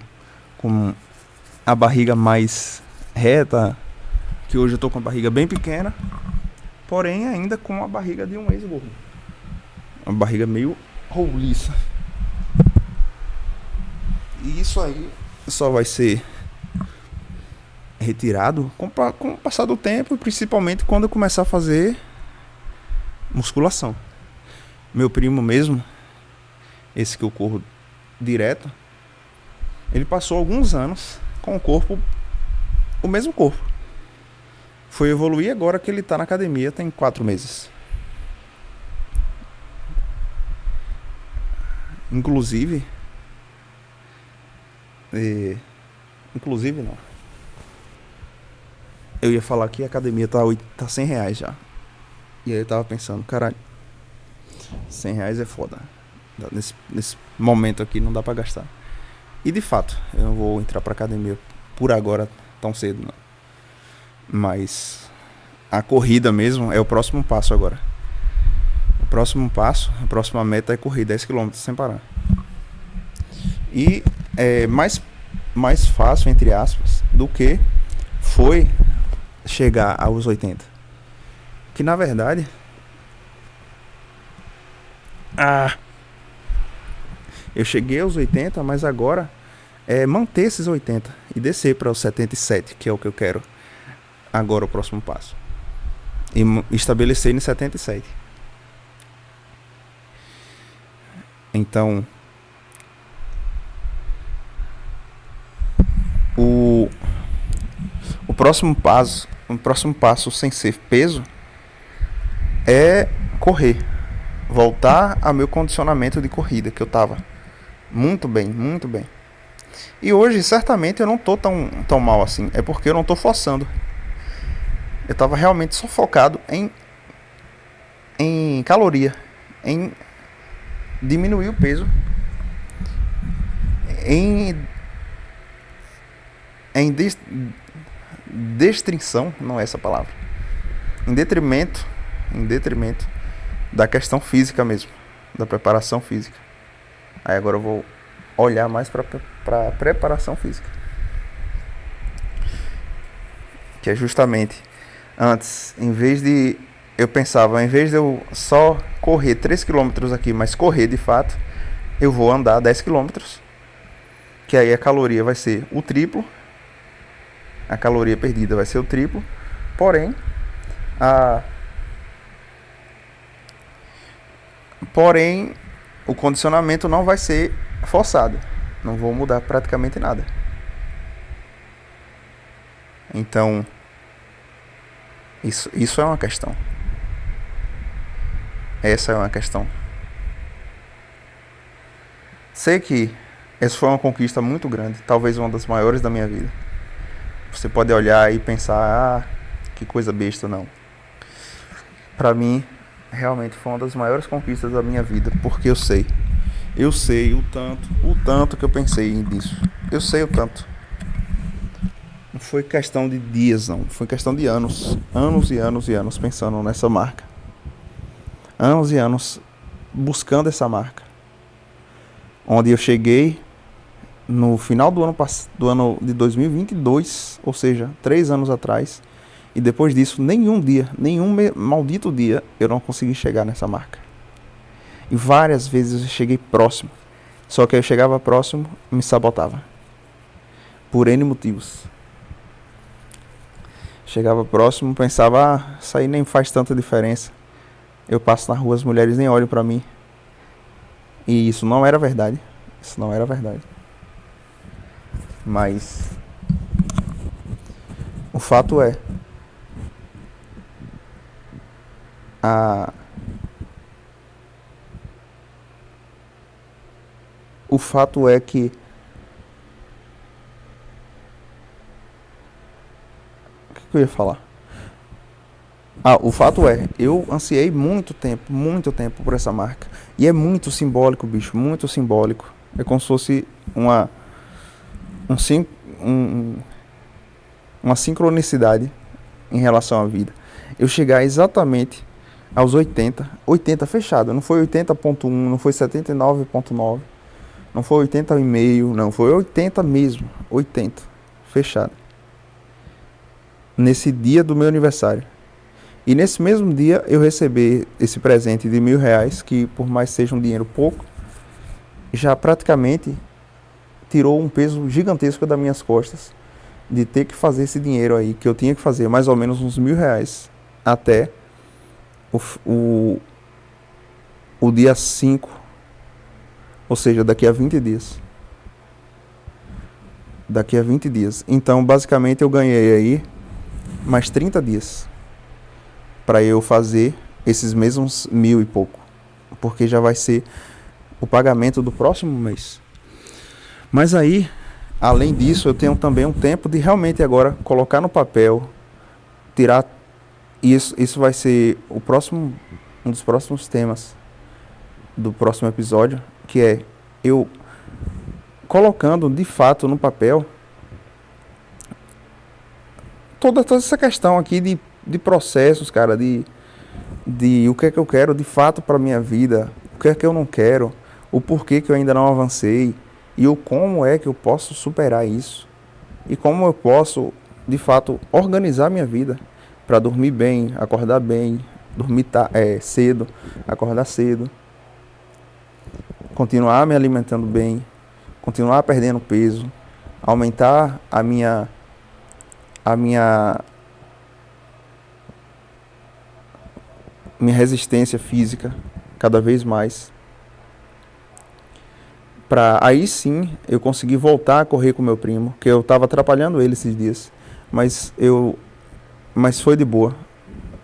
com a barriga mais reta, que hoje eu estou com a barriga bem pequena, porém ainda com a barriga de um ex-gordo, uma barriga meio roliça. E isso aí só vai ser retirado com o passar do tempo, principalmente quando eu começar a fazer musculação. Meu primo mesmo, esse que eu corro direto, ele passou alguns anos com o mesmo corpo. Foi evoluir agora que ele tá na academia, tem 4 meses. Inclusive não. Eu ia falar que a academia tá R$100 já. E aí eu tava pensando, caralho, R$100 é foda. Nesse momento aqui não dá pra gastar. E de fato, eu não vou entrar pra academia por agora tão cedo, não. Mas a corrida mesmo é o próximo passo agora. O próximo passo, a próxima meta é correr 10 km sem parar. E é mais fácil, entre aspas, do que foi chegar aos 80. Que na verdade eu cheguei aos 80, mas agora é manter esses 80 e descer para os 77, que é o que eu quero agora, o próximo passo, e estabelecer em 77. Então o próximo passo sem ser peso é correr, voltar ao meu condicionamento de corrida, que eu tava muito bem. E hoje certamente eu não tô tão mal assim, é porque eu não tô forçando. Eu tava realmente só focado em caloria, em diminuir o peso, em destrição, não é essa palavra, em detrimento da questão física mesmo, da preparação física. Aí agora eu vou olhar mais para preparação física, que é justamente antes, em vez de eu só correr 3 km aqui, mas correr de fato, eu vou andar 10 km, que aí a caloria vai ser o triplo, a caloria perdida vai ser o triplo, porém o condicionamento não vai ser forçado, não vou mudar praticamente nada. Então isso é uma questão. Essa é uma questão. Sei que essa foi uma conquista muito grande, talvez uma das maiores da minha vida. Você pode olhar e pensar, que coisa besta, não. Pra mim, realmente foi uma das maiores conquistas da minha vida, porque eu sei o tanto que eu pensei nisso. Eu sei o tanto. Não foi questão de dias, não. Foi questão de anos. Anos e anos e anos pensando nessa marca. Anos e anos buscando essa marca. Onde eu cheguei no final do ano de 2022, ou seja, 3 anos atrás. E depois disso, nenhum maldito dia, eu não consegui chegar nessa marca. E várias vezes eu cheguei próximo. Só que eu chegava próximo e me sabotava. Por N motivos. Chegava próximo, pensava, isso aí nem faz tanta diferença. Eu passo na rua, as mulheres nem olham pra mim. E isso não era verdade. Isso não era verdade. Mas o fato é, o fato é que o que eu ia falar? O fato é, eu ansiei muito tempo por essa marca. E é muito simbólico, bicho, muito simbólico. É como se fosse uma sincronicidade em relação à vida. Eu chegar exatamente aos 80 fechado. Não foi 80.1, não foi 79.9, não foi 80,5, não, foi 80 mesmo, 80 fechado. Nesse dia do meu aniversário. E nesse mesmo dia eu recebi esse presente de R$1.000, que por mais seja um dinheiro pouco, já praticamente tirou um peso gigantesco das minhas costas de ter que fazer esse dinheiro aí, que eu tinha que fazer mais ou menos uns R$1.000 até o dia 5, ou seja, daqui a 20 dias. Daqui a 20 dias. Então, basicamente, eu ganhei aí mais 30 dias para eu fazer esses mesmos 1.000 e pouco, porque já vai ser o pagamento do próximo mês. Mas aí, além disso, eu tenho também um tempo de realmente agora colocar no papel, tirar isso vai ser um dos próximos temas do próximo episódio, que é eu colocando de fato no papel toda essa questão aqui de processos, cara, de o que é que eu quero de fato para minha vida, o que é que eu não quero, o porquê que eu ainda não avancei e o como é que eu posso superar isso e como eu posso de fato organizar minha vida para dormir bem, acordar bem, dormir cedo, acordar cedo, continuar me alimentando bem, continuar perdendo peso, aumentar a minha resistência física cada vez mais, para aí sim eu conseguir voltar a correr com meu primo, que eu estava atrapalhando ele esses dias, mas foi de boa.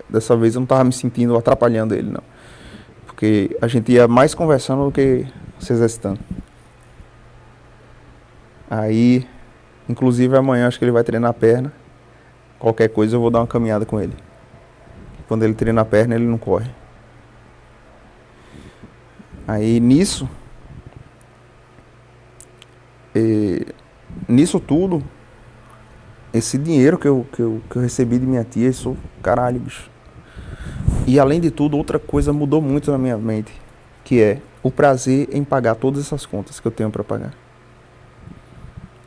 Dessa vez eu não estava me sentindo atrapalhando ele, não, porque a gente ia mais conversando do que se exercitando. Aí, inclusive amanhã acho que ele vai treinar a perna. Qualquer coisa eu vou dar uma caminhada com ele. Quando ele treina a perna, ele não corre. Aí nisso tudo, esse dinheiro que eu recebi de minha tia, isso, caralho, bicho. E além de tudo, outra coisa mudou muito na minha mente, que é o prazer em pagar todas essas contas que eu tenho para pagar.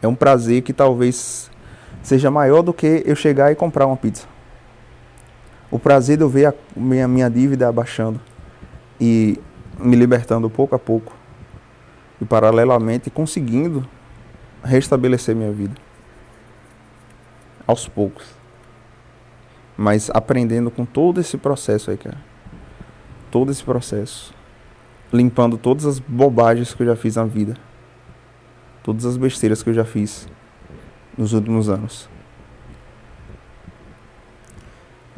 É um prazer que talvez seja maior do que eu chegar e comprar uma pizza. O prazer de eu ver a minha dívida abaixando e me libertando pouco a pouco e paralelamente conseguindo restabelecer minha vida aos poucos, mas aprendendo com todo esse processo aí, cara, todo esse processo, limpando todas as bobagens que eu já fiz na vida, todas as besteiras que eu já fiz nos últimos anos.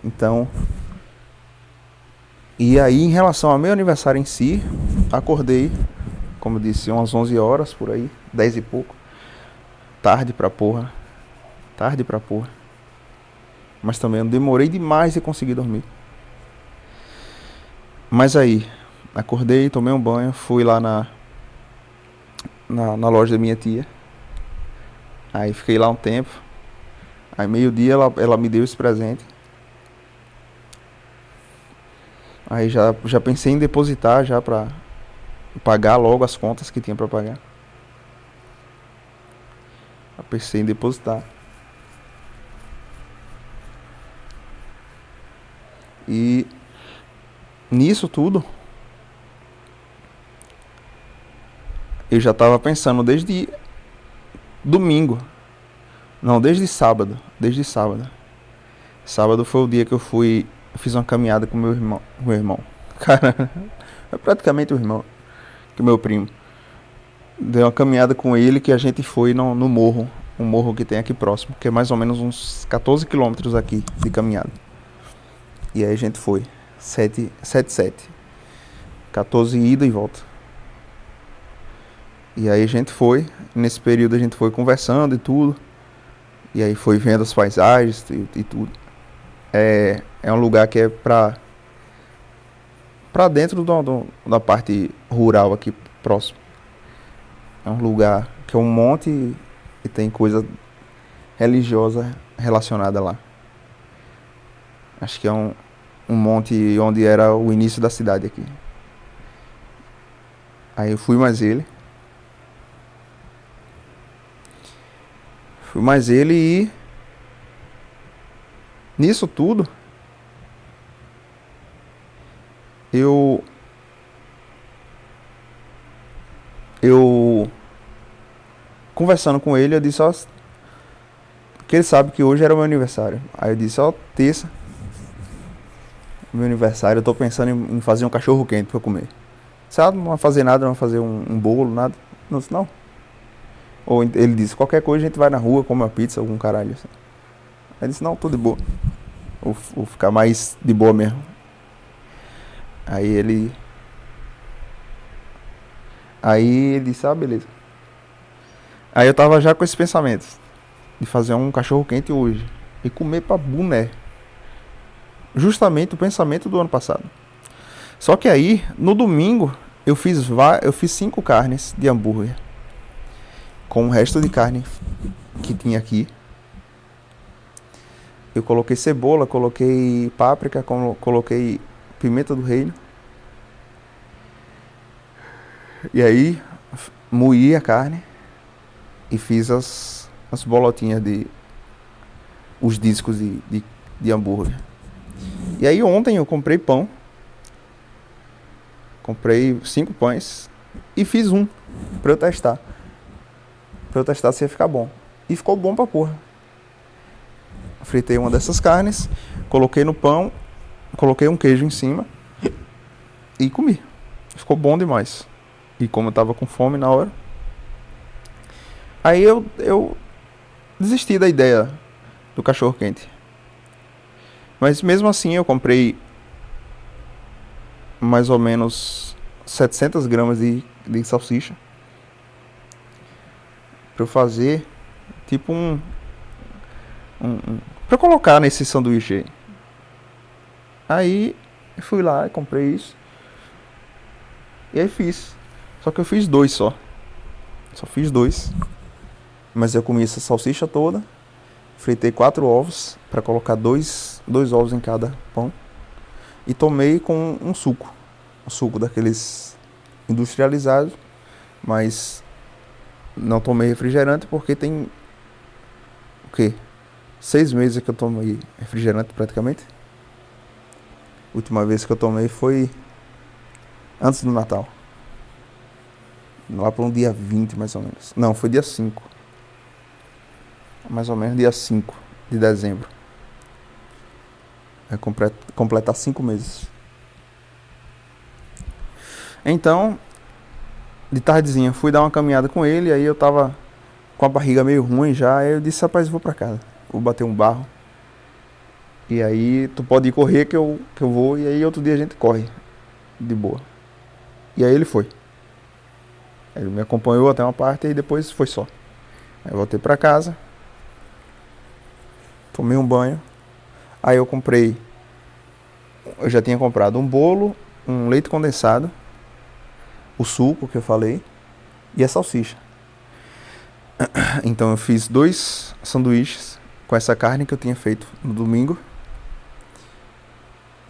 Então, e aí em relação ao meu aniversário em si, acordei, como eu disse, umas 11 horas por aí, 10 e pouco. Tarde pra porra. Mas também eu demorei demais de conseguir dormir. Mas aí, acordei, tomei um banho, fui lá na loja da minha tia. Aí fiquei lá um tempo. Aí meio-dia ela me deu esse presente. Aí já pensei em depositar já pra pagar logo as contas que tinha pra pagar. Eu pensei em depositar. E nisso tudo, eu já tava pensando desde domingo. Não, desde sábado. Desde sábado. Sábado foi o dia que eu fiz uma caminhada com meu irmão. Meu irmão. Cara, é praticamente o irmão. Que meu primo. Dei uma caminhada com ele que a gente foi no morro. Um morro que tem aqui próximo. Que é mais ou menos uns 14 quilômetros aqui de caminhada. E aí a gente foi. 7. 14 ida e volta. E aí a gente foi. Nesse período a gente foi conversando e tudo. E aí foi vendo as paisagens e tudo. É um lugar que é pra dentro da parte rural aqui próximo. É um lugar que é um monte e tem coisa religiosa relacionada lá. Acho que é um monte onde era o início da cidade aqui. Aí eu fui mais ele. E nisso tudo eu conversando com ele, eu disse, ó, que ele sabe que hoje era o meu aniversário. Aí eu disse, ó, terça, meu aniversário, eu tô pensando em fazer um cachorro quente pra eu comer. Sabe, não vai fazer nada, não vai fazer um bolo, nada. Não disse, não. Ou ele disse, qualquer coisa a gente vai na rua, come uma pizza, algum caralho assim. Aí eu disse, não, tô de boa. Vou ficar mais de boa mesmo. Aí ele disse, ah, beleza. Aí eu tava já com esses pensamentos de fazer um cachorro quente hoje e comer pra boné. Justamente o pensamento do ano passado. Só que aí, no domingo, eu fiz 5 carnes de hambúrguer. Com o resto de carne que tinha aqui. Eu coloquei cebola, coloquei páprica, coloquei pimenta do reino. E aí, moí a carne e fiz as bolotinhas os discos de hambúrguer. E aí ontem eu comprei pão. Comprei 5 pães e fiz um pra eu testar. Pra eu testar se ia ficar bom. E ficou bom pra porra. Fritei uma dessas carnes, coloquei no pão, coloquei um queijo em cima e comi. Ficou bom demais. E como eu tava com fome na hora, aí eu desisti da ideia do cachorro quente. Mas mesmo assim eu comprei mais ou menos 700 gramas de salsicha pra eu fazer tipo pra colocar nesse sanduíche aí. Aí fui lá e comprei isso. E aí fiz. Só que eu fiz 2 só. Só fiz 2. Mas eu comi essa salsicha toda. Fritei 4 ovos pra colocar 2 ovos em cada pão. E tomei com um suco. Um suco daqueles industrializados. Mas não tomei refrigerante porque tem... O quê? 6 meses que eu tomei refrigerante praticamente. A última vez que eu tomei foi antes do Natal. Lá para um dia 20 mais ou menos. Não, foi dia 5. Mais ou menos dia 5 de dezembro. Vai completar 5 meses. Então, de tardezinha, fui dar uma caminhada com ele. Aí eu tava com a barriga meio ruim já. Aí eu disse, rapaz, vou pra casa. Vou bater um barro. E aí tu pode ir correr que eu vou. E aí outro dia a gente corre. De boa. E aí ele foi. Ele me acompanhou até uma parte e depois foi só. Aí eu voltei pra casa. Tomei um banho. Aí eu já tinha comprado um bolo, um leite condensado, o suco que eu falei e a salsicha. Então eu fiz 2 sanduíches com essa carne que eu tinha feito no domingo.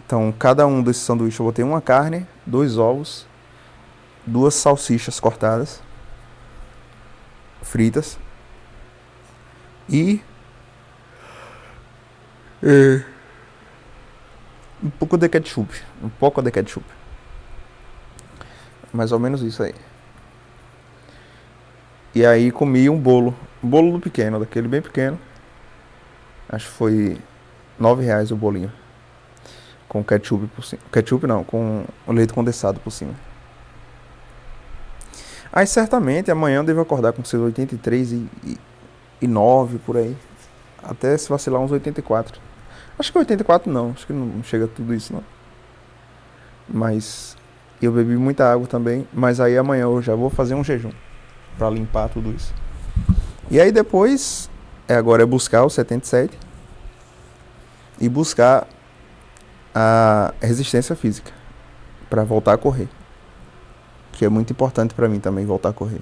Então, cada um desses sanduíches eu botei uma carne, 2 ovos, 2 salsichas cortadas, fritas e um pouco de ketchup. Mais ou menos isso aí. E aí comi um bolo do pequeno, daquele bem pequeno. Acho que foi R$ 9 o bolinho. Com ketchup por cima. Ketchup não, com o leite condensado por cima. Aí certamente amanhã eu devo acordar com seus 83 e 9 por aí. Até se vacilar uns 84. Acho que 84 não, acho que não chega a tudo isso não. Mas eu bebi muita água também. Mas aí amanhã eu já vou fazer um jejum pra limpar tudo isso. E aí depois, agora é buscar o 77 e buscar a resistência física para voltar a correr, que é muito importante para mim também, voltar a correr.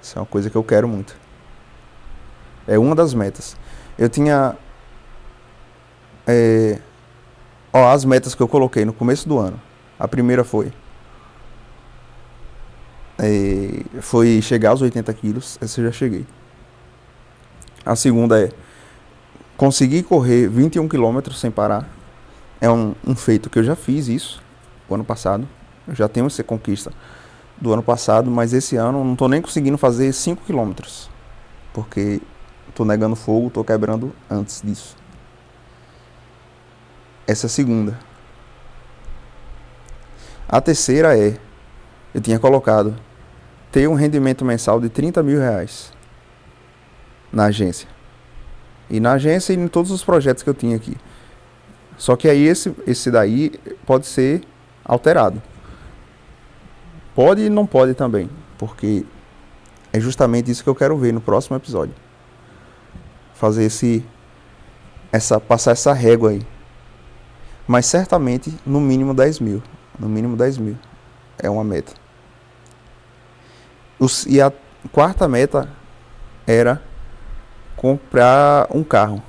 Isso é uma coisa que eu quero muito, é uma das metas. Eu tinha as metas que eu coloquei no começo do ano. A primeira foi chegar aos 80 quilos, essa eu já cheguei. A segunda é conseguir correr 21 quilômetros sem parar. É um feito que eu já fiz isso o ano passado. Eu já tenho essa conquista do ano passado, mas esse ano não tô nem conseguindo fazer 5 quilômetros. Porque tô negando fogo, tô quebrando antes disso. Essa é a segunda. A terceira eu tinha colocado ter um rendimento mensal de R$30 mil na agência. E na agência e em todos os projetos que eu tinha aqui. Só que aí esse daí pode ser alterado. Pode e não pode também. Porque é justamente isso que eu quero ver no próximo episódio. Fazer passar essa régua aí. Mas certamente no mínimo 10 mil. No mínimo 10 mil. É uma meta. E a quarta meta era comprar um carro.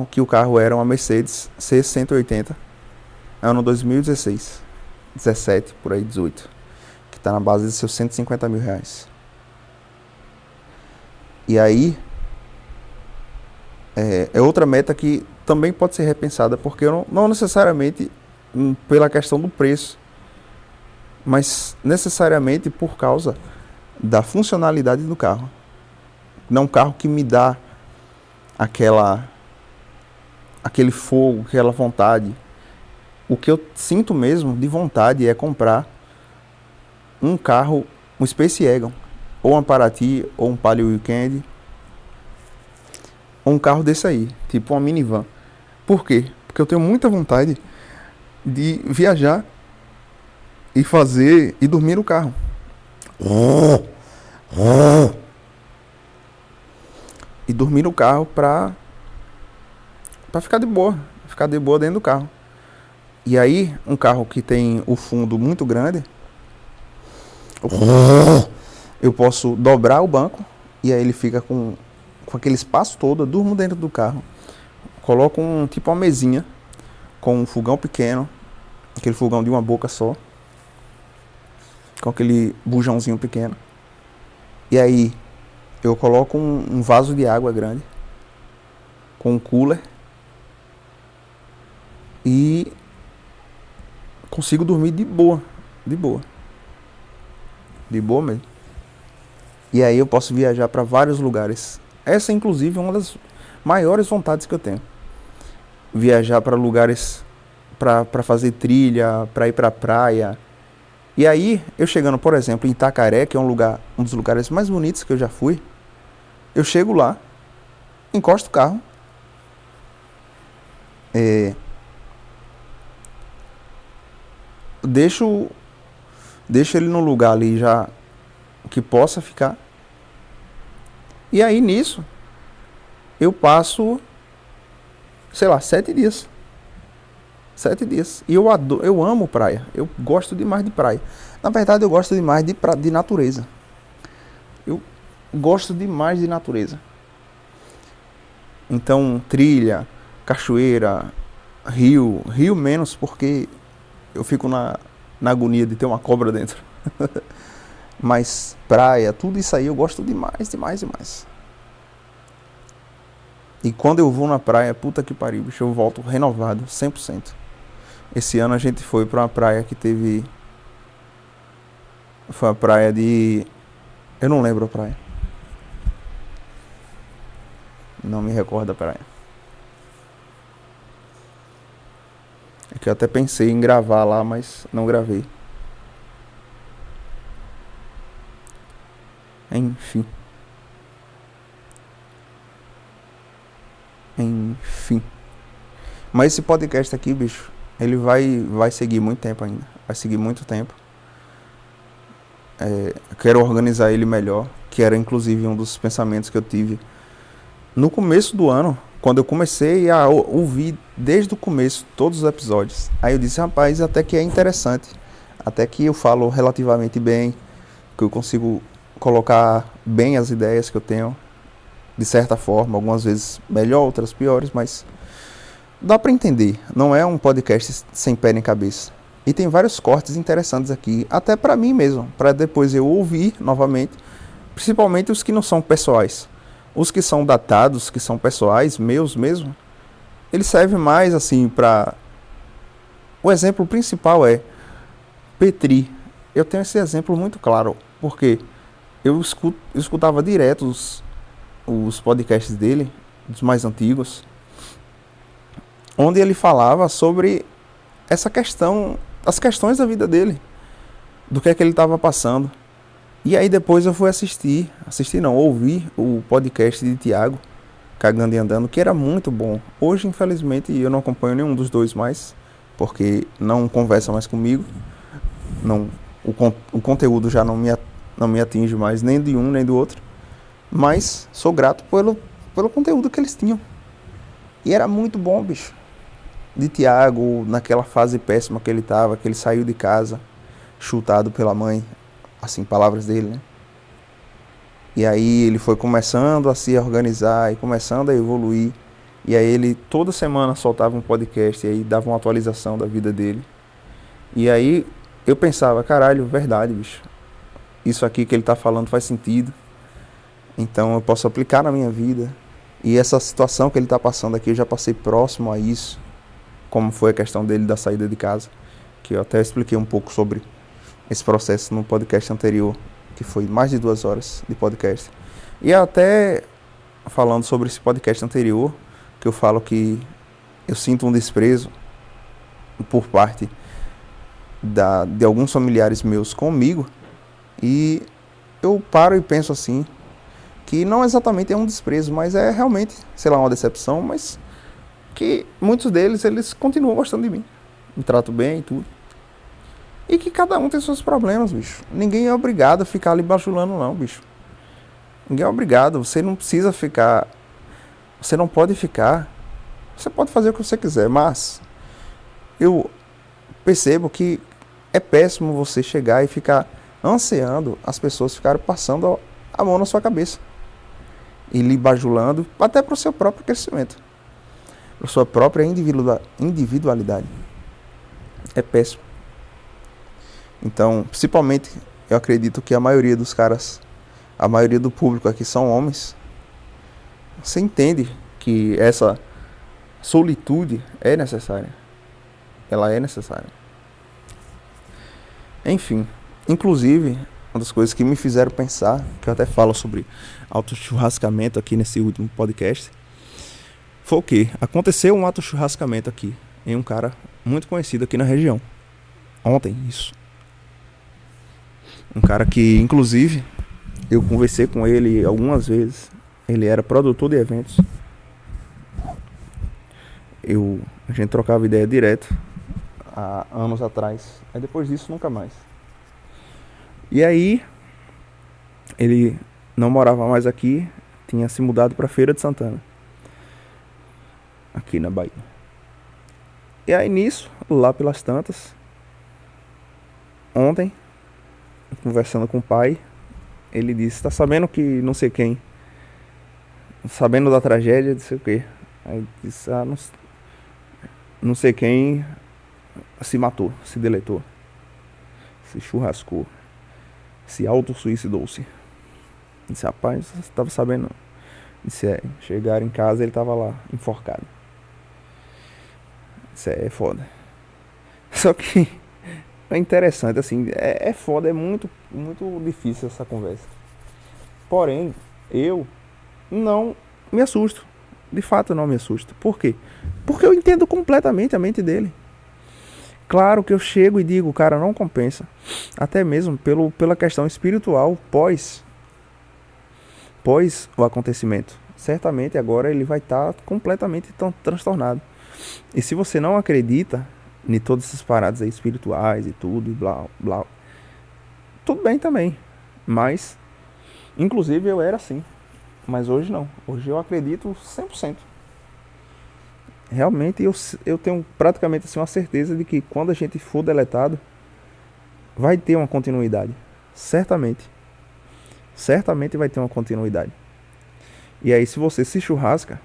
Que o carro era uma Mercedes C180, ano 2016, 17, por aí 18, que está na base de seus R$150 mil. E aí, é outra meta que também pode ser repensada, porque eu não necessariamente pela questão do preço, mas necessariamente por causa da funcionalidade do carro. Não um carro que me dá aquele fogo, aquela vontade. O que eu sinto mesmo de vontade é comprar um carro, um Space Wagon, ou um Paraty, ou um Palio Weekend, ou um carro desse aí, tipo uma minivan. Por quê? Porque eu tenho muita vontade de viajar e dormir no carro. E dormir no carro pra ficar de boa dentro do carro. E aí, um carro que tem o fundo muito grande, eu posso dobrar o banco e aí ele fica com aquele espaço todo. Eu durmo dentro do carro, coloco uma mesinha com um fogão pequeno, aquele fogão de uma boca só, com aquele bujãozinho pequeno, e aí eu coloco um vaso de água grande com um cooler e consigo dormir de boa mesmo. E aí eu posso viajar para vários lugares. Essa inclusive é uma das maiores vontades que eu tenho. Viajar para lugares para fazer trilha, para ir para praia. E aí, eu chegando, por exemplo, em Itacaré, que é um dos lugares mais bonitos que eu já fui, eu chego lá, encosto o carro, deixo ele no lugar ali já que possa ficar. E aí nisso eu passo, sei lá, 7 dias. 7 dias. E eu amo praia. Eu gosto demais de praia. Na verdade, eu gosto demais de natureza. gosto demais de natureza. Então, trilha, cachoeira, rio menos porque eu fico na agonia de ter uma cobra dentro. Mas praia, tudo isso aí eu gosto demais, demais, demais. E quando eu vou na praia, puta que pariu, bicho, eu volto renovado, 100%. Esse ano a gente foi pra uma praia que teve... Foi a praia de... Eu não lembro a praia. Não me recordo a praia. É que eu até pensei em gravar lá, mas não gravei. Enfim. Mas esse podcast aqui, bicho, ele vai seguir muito tempo ainda. Vai seguir muito tempo. Eu quero organizar ele melhor, que era inclusive um dos pensamentos que eu tive no começo do ano, quando eu comecei a ouvir desde o começo todos os episódios. Aí eu disse, rapaz, até que é interessante, até que eu falo relativamente bem, que eu consigo colocar bem as ideias que eu tenho, de certa forma, algumas vezes melhor, outras piores, mas dá pra entender. Não é um podcast sem pé nem cabeça. E tem vários cortes interessantes aqui, até pra mim mesmo, pra depois eu ouvir novamente, principalmente os que não são pessoais. Os que são datados, que são pessoais, meus mesmo, eles servem mais assim pra... O exemplo principal é Petri. Eu tenho esse exemplo muito claro, porque eu escutava direto os podcasts dele, dos mais antigos, onde ele falava sobre essa questão, as questões da vida dele, do que é que ele estava passando. E aí depois eu fui ouvir o podcast de Thiago, Cagando e Andando, que era muito bom. Hoje, infelizmente, eu não acompanho nenhum dos dois mais, porque não conversa mais comigo. Não, o conteúdo já não me atinge mais, nem de um nem do outro. Mas sou grato pelo conteúdo que eles tinham. E era muito bom, bicho. De Thiago, naquela fase péssima que ele tava, que ele saiu de casa, chutado pela mãe, assim, palavras dele, né? E aí ele foi começando a se organizar e começando a evoluir. E aí ele toda semana soltava um podcast e aí dava uma atualização da vida dele. E aí eu pensava, caralho, verdade, bicho. Isso aqui que ele tá falando faz sentido. Então eu posso aplicar na minha vida. E essa situação que ele tá passando aqui, eu já passei próximo a isso. Como foi a questão dele da saída de casa. Que eu até expliquei um pouco sobre esse processo no podcast anterior, que foi mais de 2 horas de podcast. E até falando sobre esse podcast anterior, que eu falo que eu sinto um desprezo por parte de alguns familiares meus comigo, e eu paro e penso assim, que não exatamente é um desprezo, mas é realmente, sei lá, uma decepção, mas que muitos deles, eles continuam gostando de mim, me tratam bem e tudo. E que cada um tem seus problemas, bicho. Ninguém é obrigado a ficar ali bajulando, não, bicho. Ninguém é obrigado. Você não precisa ficar... Você não pode ficar... Você pode fazer o que você quiser, mas... Eu percebo que é péssimo você chegar e ficar ansiando as pessoas ficarem passando a mão na sua cabeça. E lhe bajulando, até para o seu próprio crescimento. Para a sua própria individualidade. É péssimo. Então, principalmente, eu acredito que a maioria dos caras, a maioria do público aqui são homens. Você entende que essa solitude é necessária. Ela é necessária. Enfim, inclusive, uma das coisas que me fizeram pensar, que eu até falo sobre autochurrascamento aqui nesse último podcast, foi o quê? Aconteceu um autochurrascamento aqui, em um cara muito conhecido aqui na região. Ontem, isso. Um cara que, inclusive, eu conversei com ele algumas vezes. Ele era produtor de eventos. A gente trocava ideia direto há anos atrás. Aí depois disso, nunca mais. E aí, ele não morava mais aqui. Tinha se mudado para Feira de Santana. Aqui na Bahia. E aí nisso, lá pelas tantas, ontem, conversando com o pai, Ele disse, tá sabendo que não sei quem, sabendo da tragédia, não sei o quê. Aí ele disse, não sei quem se matou, se deletou, se churrascou, se auto-suicidou-se. Disse, rapaz, você tava sabendo? Disse, chegaram em casa ele tava lá, enforcado. Disse, é foda. Só que é interessante, assim, é foda, é muito, muito difícil essa conversa. Porém, eu não me assusto. De fato, eu não me assusto. Por quê? Porque eu entendo completamente a mente dele. Claro que eu chego e digo, cara, não compensa. Até mesmo pela questão espiritual pós o acontecimento. Certamente agora ele vai estar completamente transtornado. E se você não acredita em todas essas paradas aí espirituais e tudo, e blá, blá, tudo bem também. Mas, inclusive eu era assim. Mas hoje não. Hoje eu acredito 100%. Realmente eu tenho praticamente assim, uma certeza de que quando a gente for deletado, vai ter uma continuidade. Certamente. Certamente vai ter uma continuidade. E aí, se você se churrasca,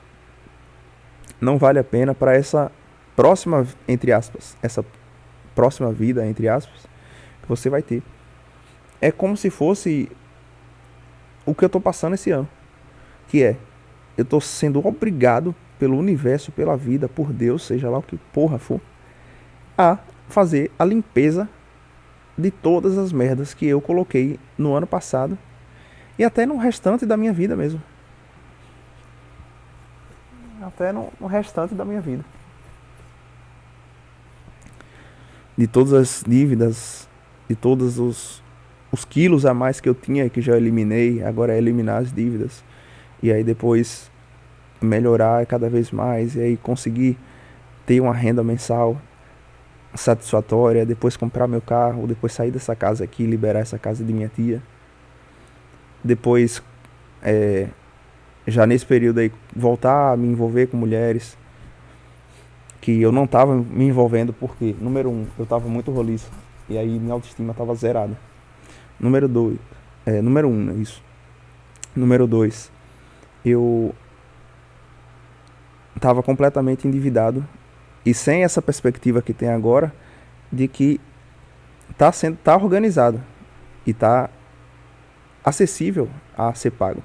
não vale a pena para essa próxima, entre aspas, essa próxima vida, entre aspas, que você vai ter. É como se fosse o que eu tô passando esse ano. Que é, eu tô sendo obrigado pelo universo, pela vida, por Deus, seja lá o que porra for, a fazer a limpeza de todas as merdas que eu coloquei no ano passado e até no restante da minha vida mesmo. Até no restante da minha vida. De todas as dívidas, de todos os quilos a mais que eu tinha e que já eliminei, agora é eliminar as dívidas. E aí depois melhorar cada vez mais, e aí conseguir ter uma renda mensal satisfatória, depois comprar meu carro, depois sair dessa casa aqui, liberar essa casa de minha tia. Depois, já nesse período aí, voltar a me envolver com mulheres que eu não estava me envolvendo porque, número 1, eu estava muito roliço, e aí minha autoestima estava zerada. Número 1, isso. Número 2, eu estava completamente endividado e sem essa perspectiva que tem agora de que tá organizado e tá acessível a ser pago.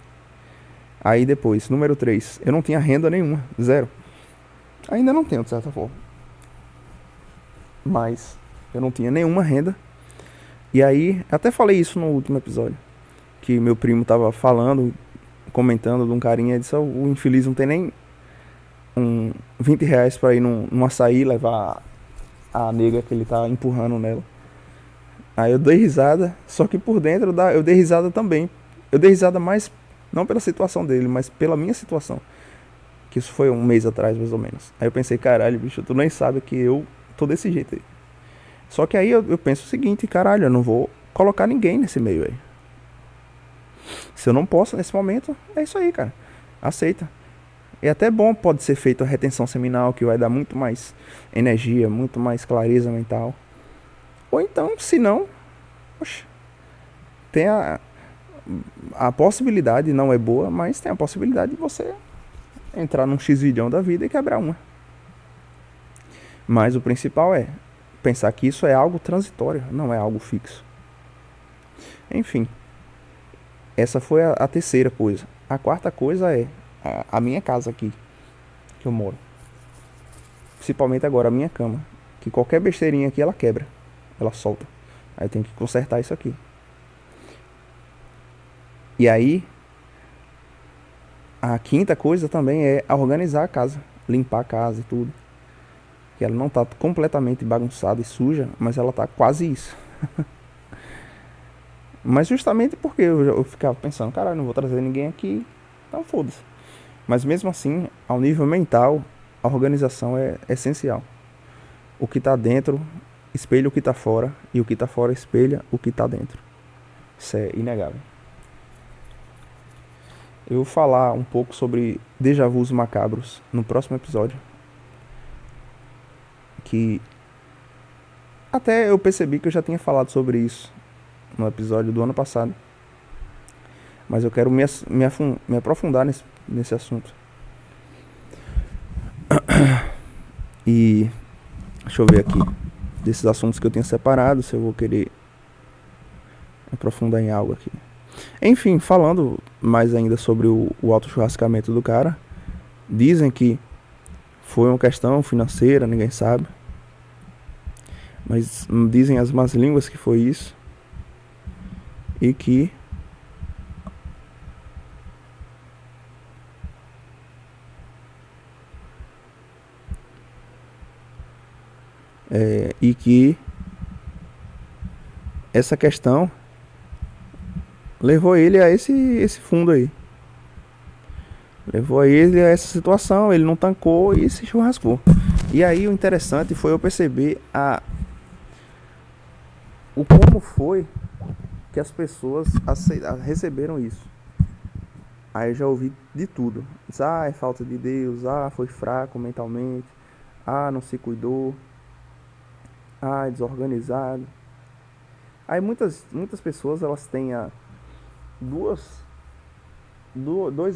Aí depois, número 3, eu não tinha renda nenhuma, zero. Ainda não tenho, de certa forma. Mas eu não tinha nenhuma renda. E aí, até falei isso no último episódio, que meu primo tava falando, comentando de um carinha, disse, o infeliz não tem nem 20 reais pra ir num açaí levar a nega que ele tá empurrando nela. Aí eu dei risada, só que por dentro eu dei risada também. Eu dei risada mais, não pela situação dele, mas pela minha situação. Que isso foi um mês atrás, mais ou menos. Aí eu pensei, caralho, bicho, tu nem sabe que eu tô desse jeito aí. Só que aí eu penso o seguinte, caralho, eu não vou colocar ninguém nesse meio aí. Se eu não posso nesse momento, é isso aí, cara. Aceita. É até bom, pode ser feita a retenção seminal, que vai dar muito mais energia, muito mais clareza mental. Ou então, se não, poxa, tem a possibilidade, não é boa, mas tem a possibilidade de você entrar num X-vídeo da vida e quebrar uma. Mas o principal é pensar que isso é algo transitório, não é algo fixo. Enfim, essa foi a terceira coisa. A quarta coisa é a minha casa aqui, que eu moro. Principalmente agora, a minha cama. Que qualquer besteirinha aqui ela quebra, ela solta. Aí eu tenho que consertar isso aqui. E aí, a quinta coisa também é organizar a casa, limpar a casa e tudo. Que ela não tá completamente bagunçada e suja, mas ela tá quase isso. Mas justamente porque eu ficava pensando, caralho, não vou trazer ninguém aqui, então foda-se. Mas mesmo assim, ao nível mental, a organização é essencial. O que tá dentro espelha o que tá fora, e o que tá fora espelha o que tá dentro. Isso é inegável. Eu vou falar um pouco sobre déjà vus macabros no próximo episódio. Que até eu percebi que eu já tinha falado sobre isso no episódio do ano passado. Mas eu quero me aprofundar nesse assunto. E deixa eu ver aqui, desses assuntos que eu tenho separado, se eu vou querer aprofundar em algo aqui. Enfim, falando mais ainda sobre o auto-churrascamento do cara, dizem que foi uma questão financeira, ninguém sabe. Mas dizem as más línguas que foi isso. E que essa questão levou ele a esse fundo aí. Levou ele a essa situação, ele não tancou e se churrascou. E aí o interessante foi eu perceber o como foi que as pessoas receberam isso. Aí eu já ouvi de tudo. É falta de Deus, foi fraco mentalmente, não se cuidou, é desorganizado. Aí muitas pessoas elas têm dois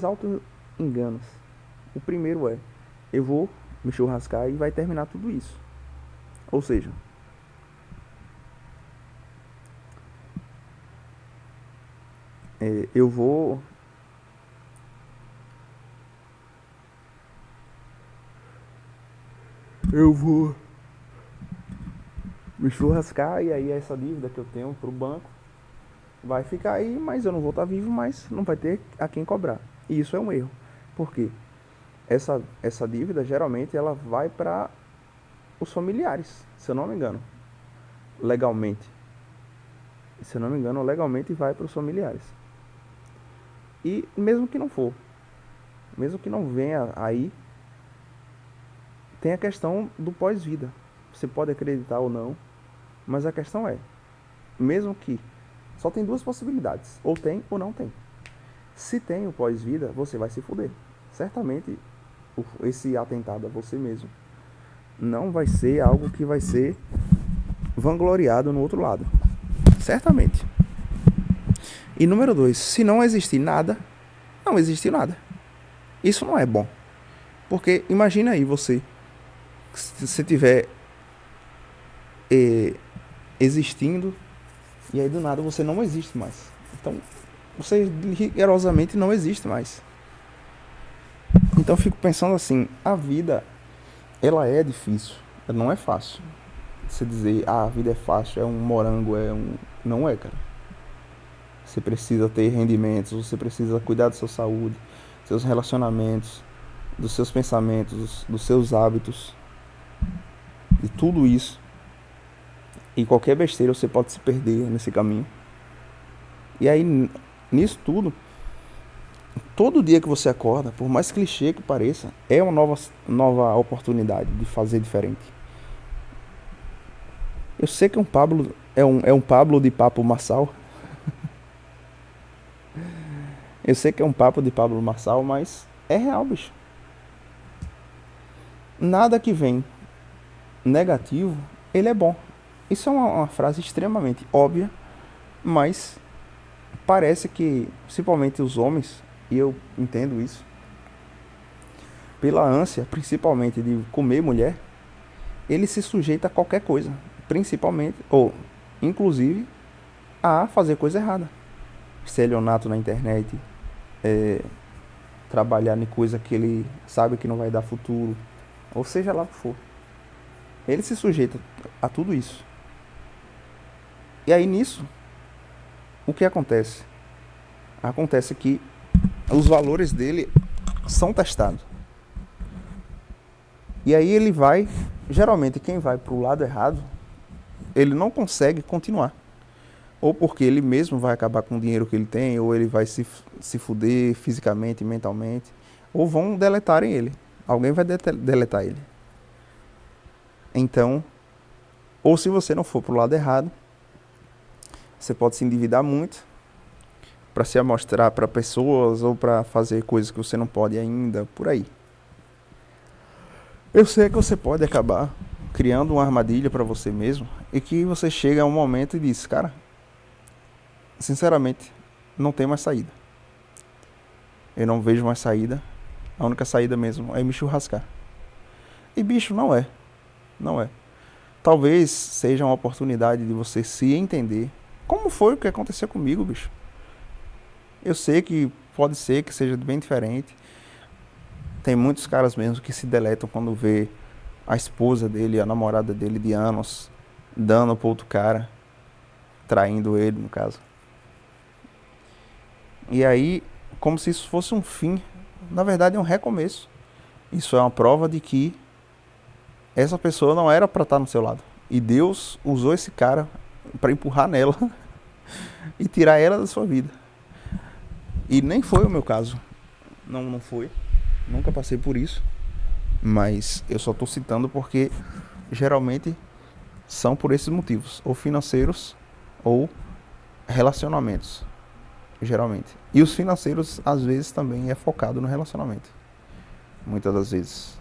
auto-enganos. O primeiro eu vou me churrascar e vai terminar tudo isso. Ou seja, eu vou me churrascar e aí essa dívida que eu tenho pro banco vai ficar aí, mas eu não vou estar vivo, mas não vai ter a quem cobrar. E isso é um erro. Por quê? Essa dívida geralmente ela vai para os familiares, se eu não me engano. Legalmente vai para os familiares. E mesmo que não for, mesmo que não venha aí, tem a questão do pós-vida. Você pode acreditar ou não, mas a questão mesmo que só tem duas possibilidades, ou tem ou não tem. Se tem o pós-vida, você vai se fuder. Certamente esse atentado a você mesmo não vai ser algo que vai ser vangloriado no outro lado. Certamente. E número 2, se não existir nada, não existe nada. Isso não é bom. Porque imagina aí você, se você tiver existindo e aí do nada você não existe mais. Então você rigorosamente não existe mais. Então eu fico pensando assim, a vida ela é difícil, ela não é fácil. Você dizer, a vida é fácil, é um morango, não é, cara. Você precisa ter rendimentos, você precisa cuidar da sua saúde, seus relacionamentos, dos seus pensamentos, dos seus hábitos, de tudo isso. E qualquer besteira você pode se perder nesse caminho. E aí, nisso tudo, todo dia que você acorda, por mais clichê que pareça, é uma nova oportunidade de fazer diferente. Eu sei que é um Pablo de Papo Marçal. Eu sei que é um papo de Pablo Marçal, mas é real, bicho. Nada que vem negativo, ele é bom. Isso é uma frase extremamente óbvia, mas parece que, principalmente os homens, e eu entendo isso, pela ânsia, principalmente de comer mulher, ele se sujeita a qualquer coisa, principalmente, ou inclusive, a fazer coisa errada. Estelionato na internet, trabalhar em coisa que ele sabe que não vai dar futuro, ou seja lá o que for. Ele se sujeita a tudo isso. E aí nisso, o que acontece? Acontece que os valores dele são testados. E aí ele vai, geralmente quem vai pro lado errado, ele não consegue continuar. Ou porque ele mesmo vai acabar com o dinheiro que ele tem, ou ele vai se fuder fisicamente, mentalmente, ou vão deletarem ele. Alguém vai deletar ele. Então, ou se você não for pro lado errado, você pode se endividar muito para se amostrar para pessoas ou para fazer coisas que você não pode ainda, por aí. Eu sei que você pode acabar criando uma armadilha para você mesmo e que você chega a um momento e diz, cara, sinceramente, não tem mais saída. eu não vejo mais saída. A única saída mesmo é me churrascar. E bicho, não é. Não é. Talvez seja uma oportunidade de você se entender. Como foi o que aconteceu comigo, bicho? Eu sei que pode ser que seja bem diferente. Tem muitos caras mesmo que se deletam quando vê a esposa dele, a namorada dele de anos, dando pro outro cara, traindo ele, no caso. E aí, como se isso fosse um fim, na verdade é um recomeço. Isso é uma prova de que essa pessoa não era para estar no seu lado. E Deus usou esse cara para empurrar nela e tirar ela da sua vida. E nem foi o meu caso. Não foi. Nunca passei por isso. Mas eu só estou citando porque geralmente são por esses motivos. Ou financeiros ou relacionamentos. Geralmente. E os financeiros, às vezes, também é focado no relacionamento. Muitas das vezes.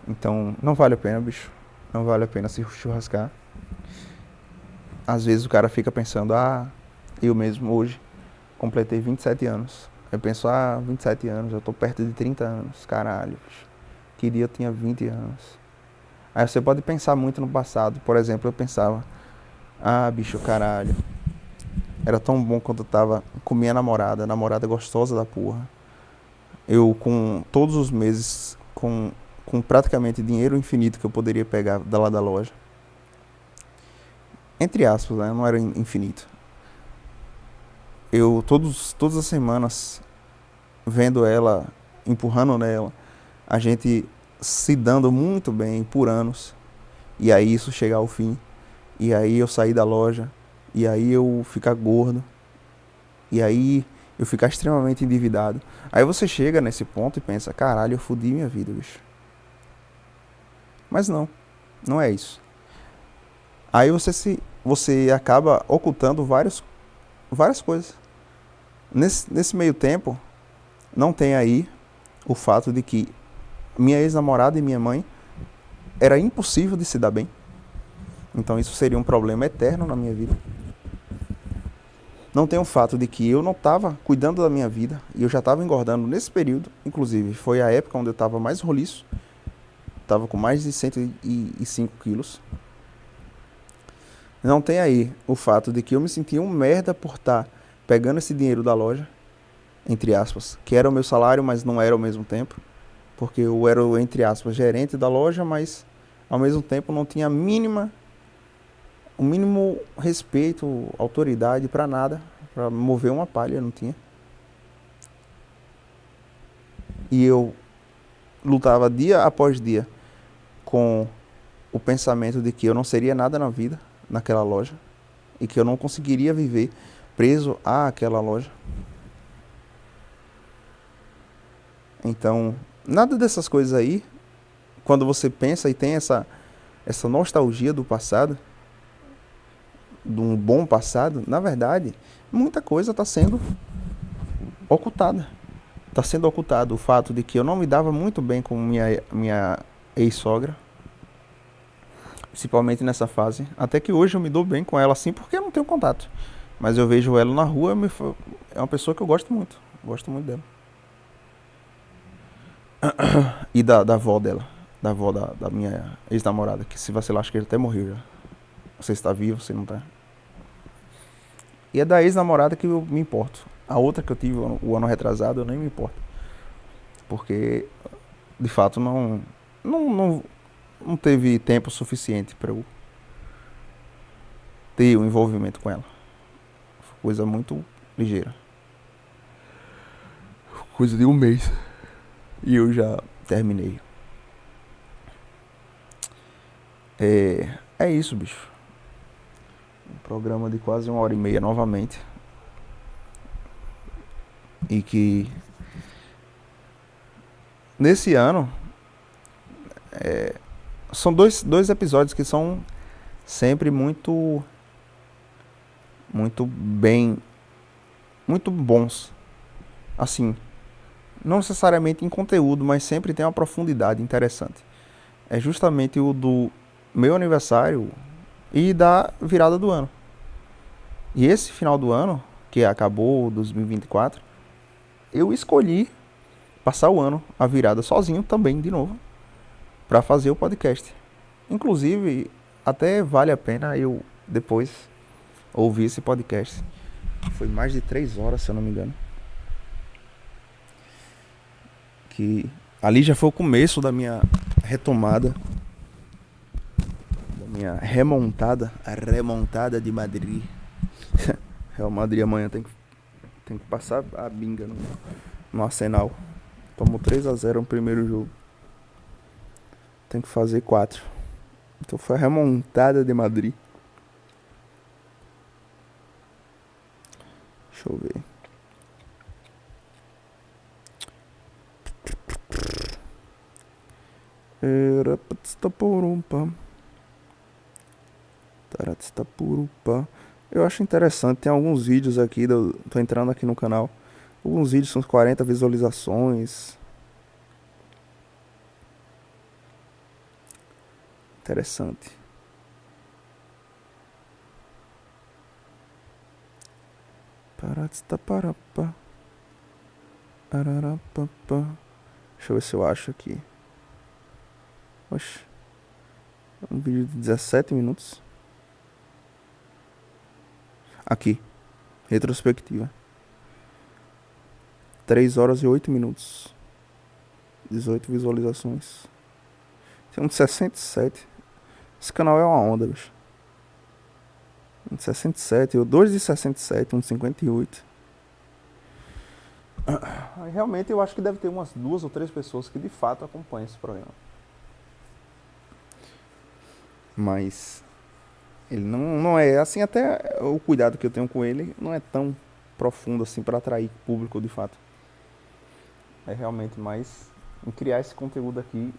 Então, não vale a pena, bicho. Não vale a pena se churrascar. Às vezes o cara fica pensando, eu mesmo hoje completei 27 anos. Eu penso, 27 anos, eu tô perto de 30 anos. Caralho, bicho. Queria eu tinha 20 anos. Aí você pode pensar muito no passado. Por exemplo, eu pensava, bicho, caralho. Era tão bom quando eu tava com minha namorada gostosa da porra. Eu com todos os meses, com praticamente dinheiro infinito que eu poderia pegar lá da loja. Entre aspas, né? Não era infinito. Eu todas as semanas vendo ela, empurrando nela, a gente se dando muito bem por anos. E aí isso chegar ao fim. E aí eu sair da loja. E aí eu ficar gordo. E aí eu ficar extremamente endividado. Aí você chega nesse ponto e pensa, caralho, eu fudi minha vida, bicho. Mas não é isso. Aí você acaba ocultando várias coisas. Nesse meio tempo, não tem aí o fato de que minha ex-namorada e minha mãe era impossível de se dar bem. Então isso seria um problema eterno na minha vida. Não tem o fato de que eu não estava cuidando da minha vida e eu já estava engordando nesse período. Inclusive, foi a época onde eu estava mais roliço. Estava com mais de 105 quilos. Não tem aí o fato de que eu me sentia um merda por estar pegando esse dinheiro da loja, entre aspas, que era o meu salário, mas não era ao mesmo tempo. Porque eu era, entre aspas, gerente da loja, mas ao mesmo tempo não tinha o mínimo respeito, autoridade para nada, para mover uma palha, não tinha. E eu lutava dia após dia com o pensamento de que eu não seria nada na vida, naquela loja, e que eu não conseguiria viver preso àquela loja. Então, nada dessas coisas aí, quando você pensa e tem essa nostalgia do passado, de um bom passado, na verdade, muita coisa está sendo ocultada. Está sendo ocultado o fato de que eu não me dava muito bem com minha ex-sogra, principalmente nessa fase. Até que hoje eu me dou bem com ela assim, porque eu não tenho contato. Mas eu vejo ela na rua, é uma pessoa que eu gosto muito dela. E da avó dela, da avó da minha ex-namorada, que se vacilar, acho que ele até morreu já. Você está vivo, você não está. E é da ex-namorada que eu me importo. A outra que eu tive o ano retrasado, eu nem me importo. Porque, de fato, não teve tempo suficiente para eu ter um envolvimento com ela. Foi coisa muito ligeira. Coisa de um mês. E eu já terminei. É isso, bicho. Um programa de quase 1h30 novamente. E que nesse ano são dois episódios que são sempre muito bons. Assim, não necessariamente em conteúdo, mas sempre tem uma profundidade interessante. É justamente o do meu aniversário e da virada do ano. E esse final do ano, que acabou 2024, eu escolhi passar o ano, a virada, sozinho também, de novo, para fazer o podcast. Inclusive, até vale a pena eu depois ouvir esse podcast. Foi mais de 3 horas, se eu não me engano. Que ali já foi o começo da minha retomada, da minha remontada, a remontada de Madrid. Real Madrid amanhã tem que passar a binga no Arsenal. Tomou 3-0 no primeiro jogo. Tem que fazer 4. Então foi a remontada de Madrid. Deixa eu ver. Eu acho interessante, tem alguns vídeos aqui, tô entrando aqui no canal. Alguns vídeos são 40 visualizações. Interessante. Deixa eu ver se eu acho aqui. Oxe. Um vídeo de 17 minutos. Aqui. Retrospectiva. 3 horas e 8 minutos. 18 visualizações. Tem um de 67. Esse canal é uma onda, bicho. Um de 67. Dois de 67. Um de 58. Realmente eu acho que deve ter umas 2 ou 3 pessoas que de fato acompanham esse programa. Mas ele não é assim, até o cuidado que eu tenho com ele não é tão profundo assim para atrair público de fato. É realmente mais em criar esse conteúdo aqui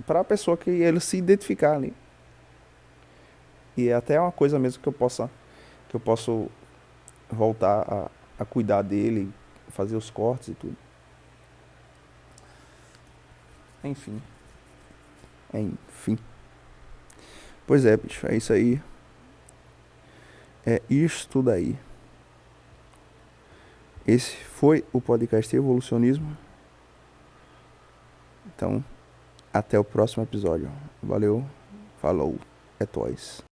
para a pessoa que ele se identificar ali. E é até uma coisa mesmo que eu posso voltar a cuidar dele, fazer os cortes e tudo. Enfim. Pois é, bicho, é isso aí. É isto daí. Esse foi o podcast Evolucionismo. Então, até o próximo episódio. Valeu, falou, é nóis.